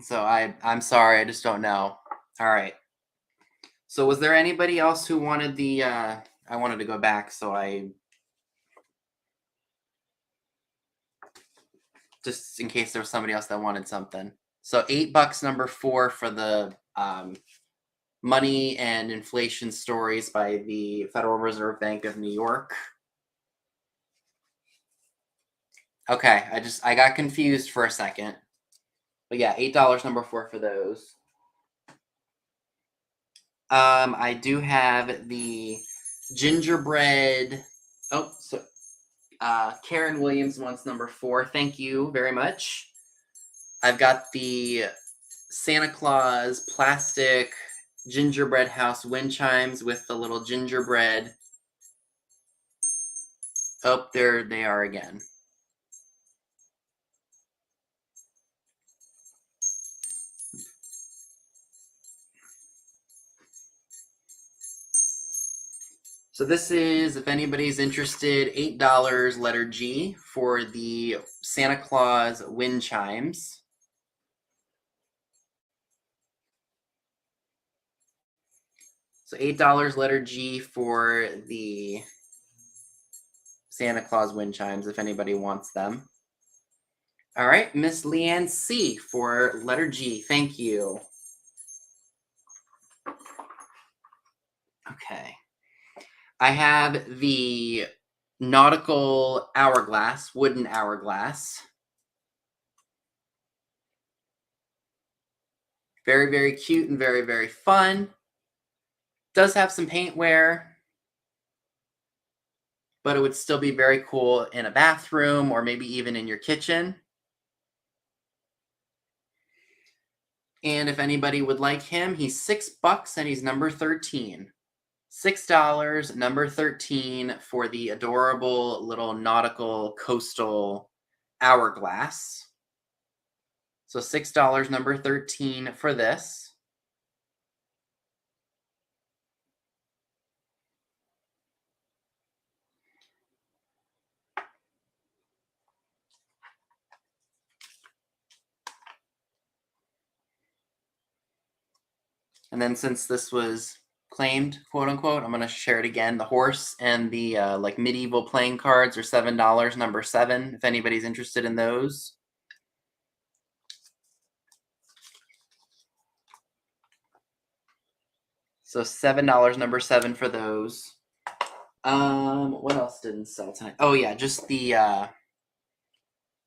So I'm sorry, I just don't know. All right. So was there anybody else who wanted the... I wanted to go back, so I... Just in case there was somebody else that wanted something. So $8, number 4 for the Money and Inflation Stories by the Federal Reserve Bank of New York. Okay, I got confused for a second. But yeah, $8, number 4 for those. I do have the Gingerbread... Oh, so Karen Williams wants number 4. Thank you very much. I've got the Santa Claus plastic gingerbread house wind chimes with the little gingerbread. Oh, there they are again. So this is, if anybody's interested, $8, letter G, for the Santa Claus wind chimes. So $8, letter G, for the Santa Claus wind chimes, if anybody wants them. All right, Miss Leanne C. for letter G. Thank you. Okay. I have the Nautical hourglass, wooden hourglass. Very, very cute and very, very fun. Does have some paint wear, but it would still be very cool in a bathroom or maybe even in your kitchen. And if anybody would like him, he's $6 and he's number 13. $6, number 13 for the adorable little nautical coastal hourglass. So $6, number 13 for this. And then since this was claimed, quote unquote, I'm going to share it again. The horse and the like medieval playing cards are $7, number 7, if anybody's interested in those. So $7, number 7 for those. What else didn't sell tonight? Oh yeah, just the I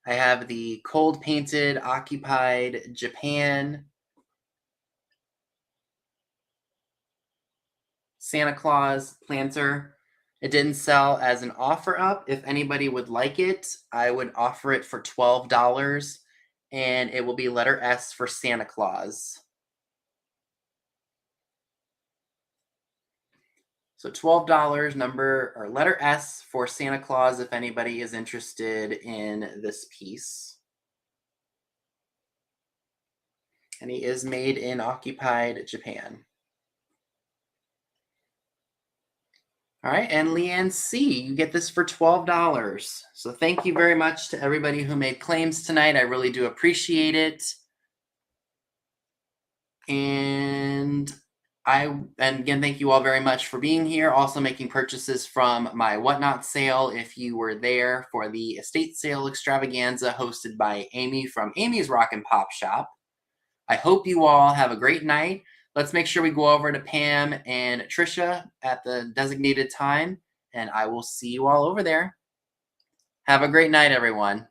have the cold painted occupied Japan Santa Claus planter. It didn't sell as an offer up. If anybody would like it, I would offer it for $12, and it will be letter S for Santa Claus. So $12, number or letter S for Santa Claus if anybody is interested in this piece. And he is made in occupied Japan. All right, and Leanne C., you get this for $12. So thank you very much to everybody who made claims tonight. I really do appreciate it. And again, thank you all very much for being here. Also making purchases from my Whatnot sale. If you were there for the estate sale extravaganza hosted by Amy from Amy's Rock and Pop Shop. I hope you all have a great night. Let's make sure we go over to Pam and Trisha at the designated time, and I will see you all over there. Have a great night, everyone.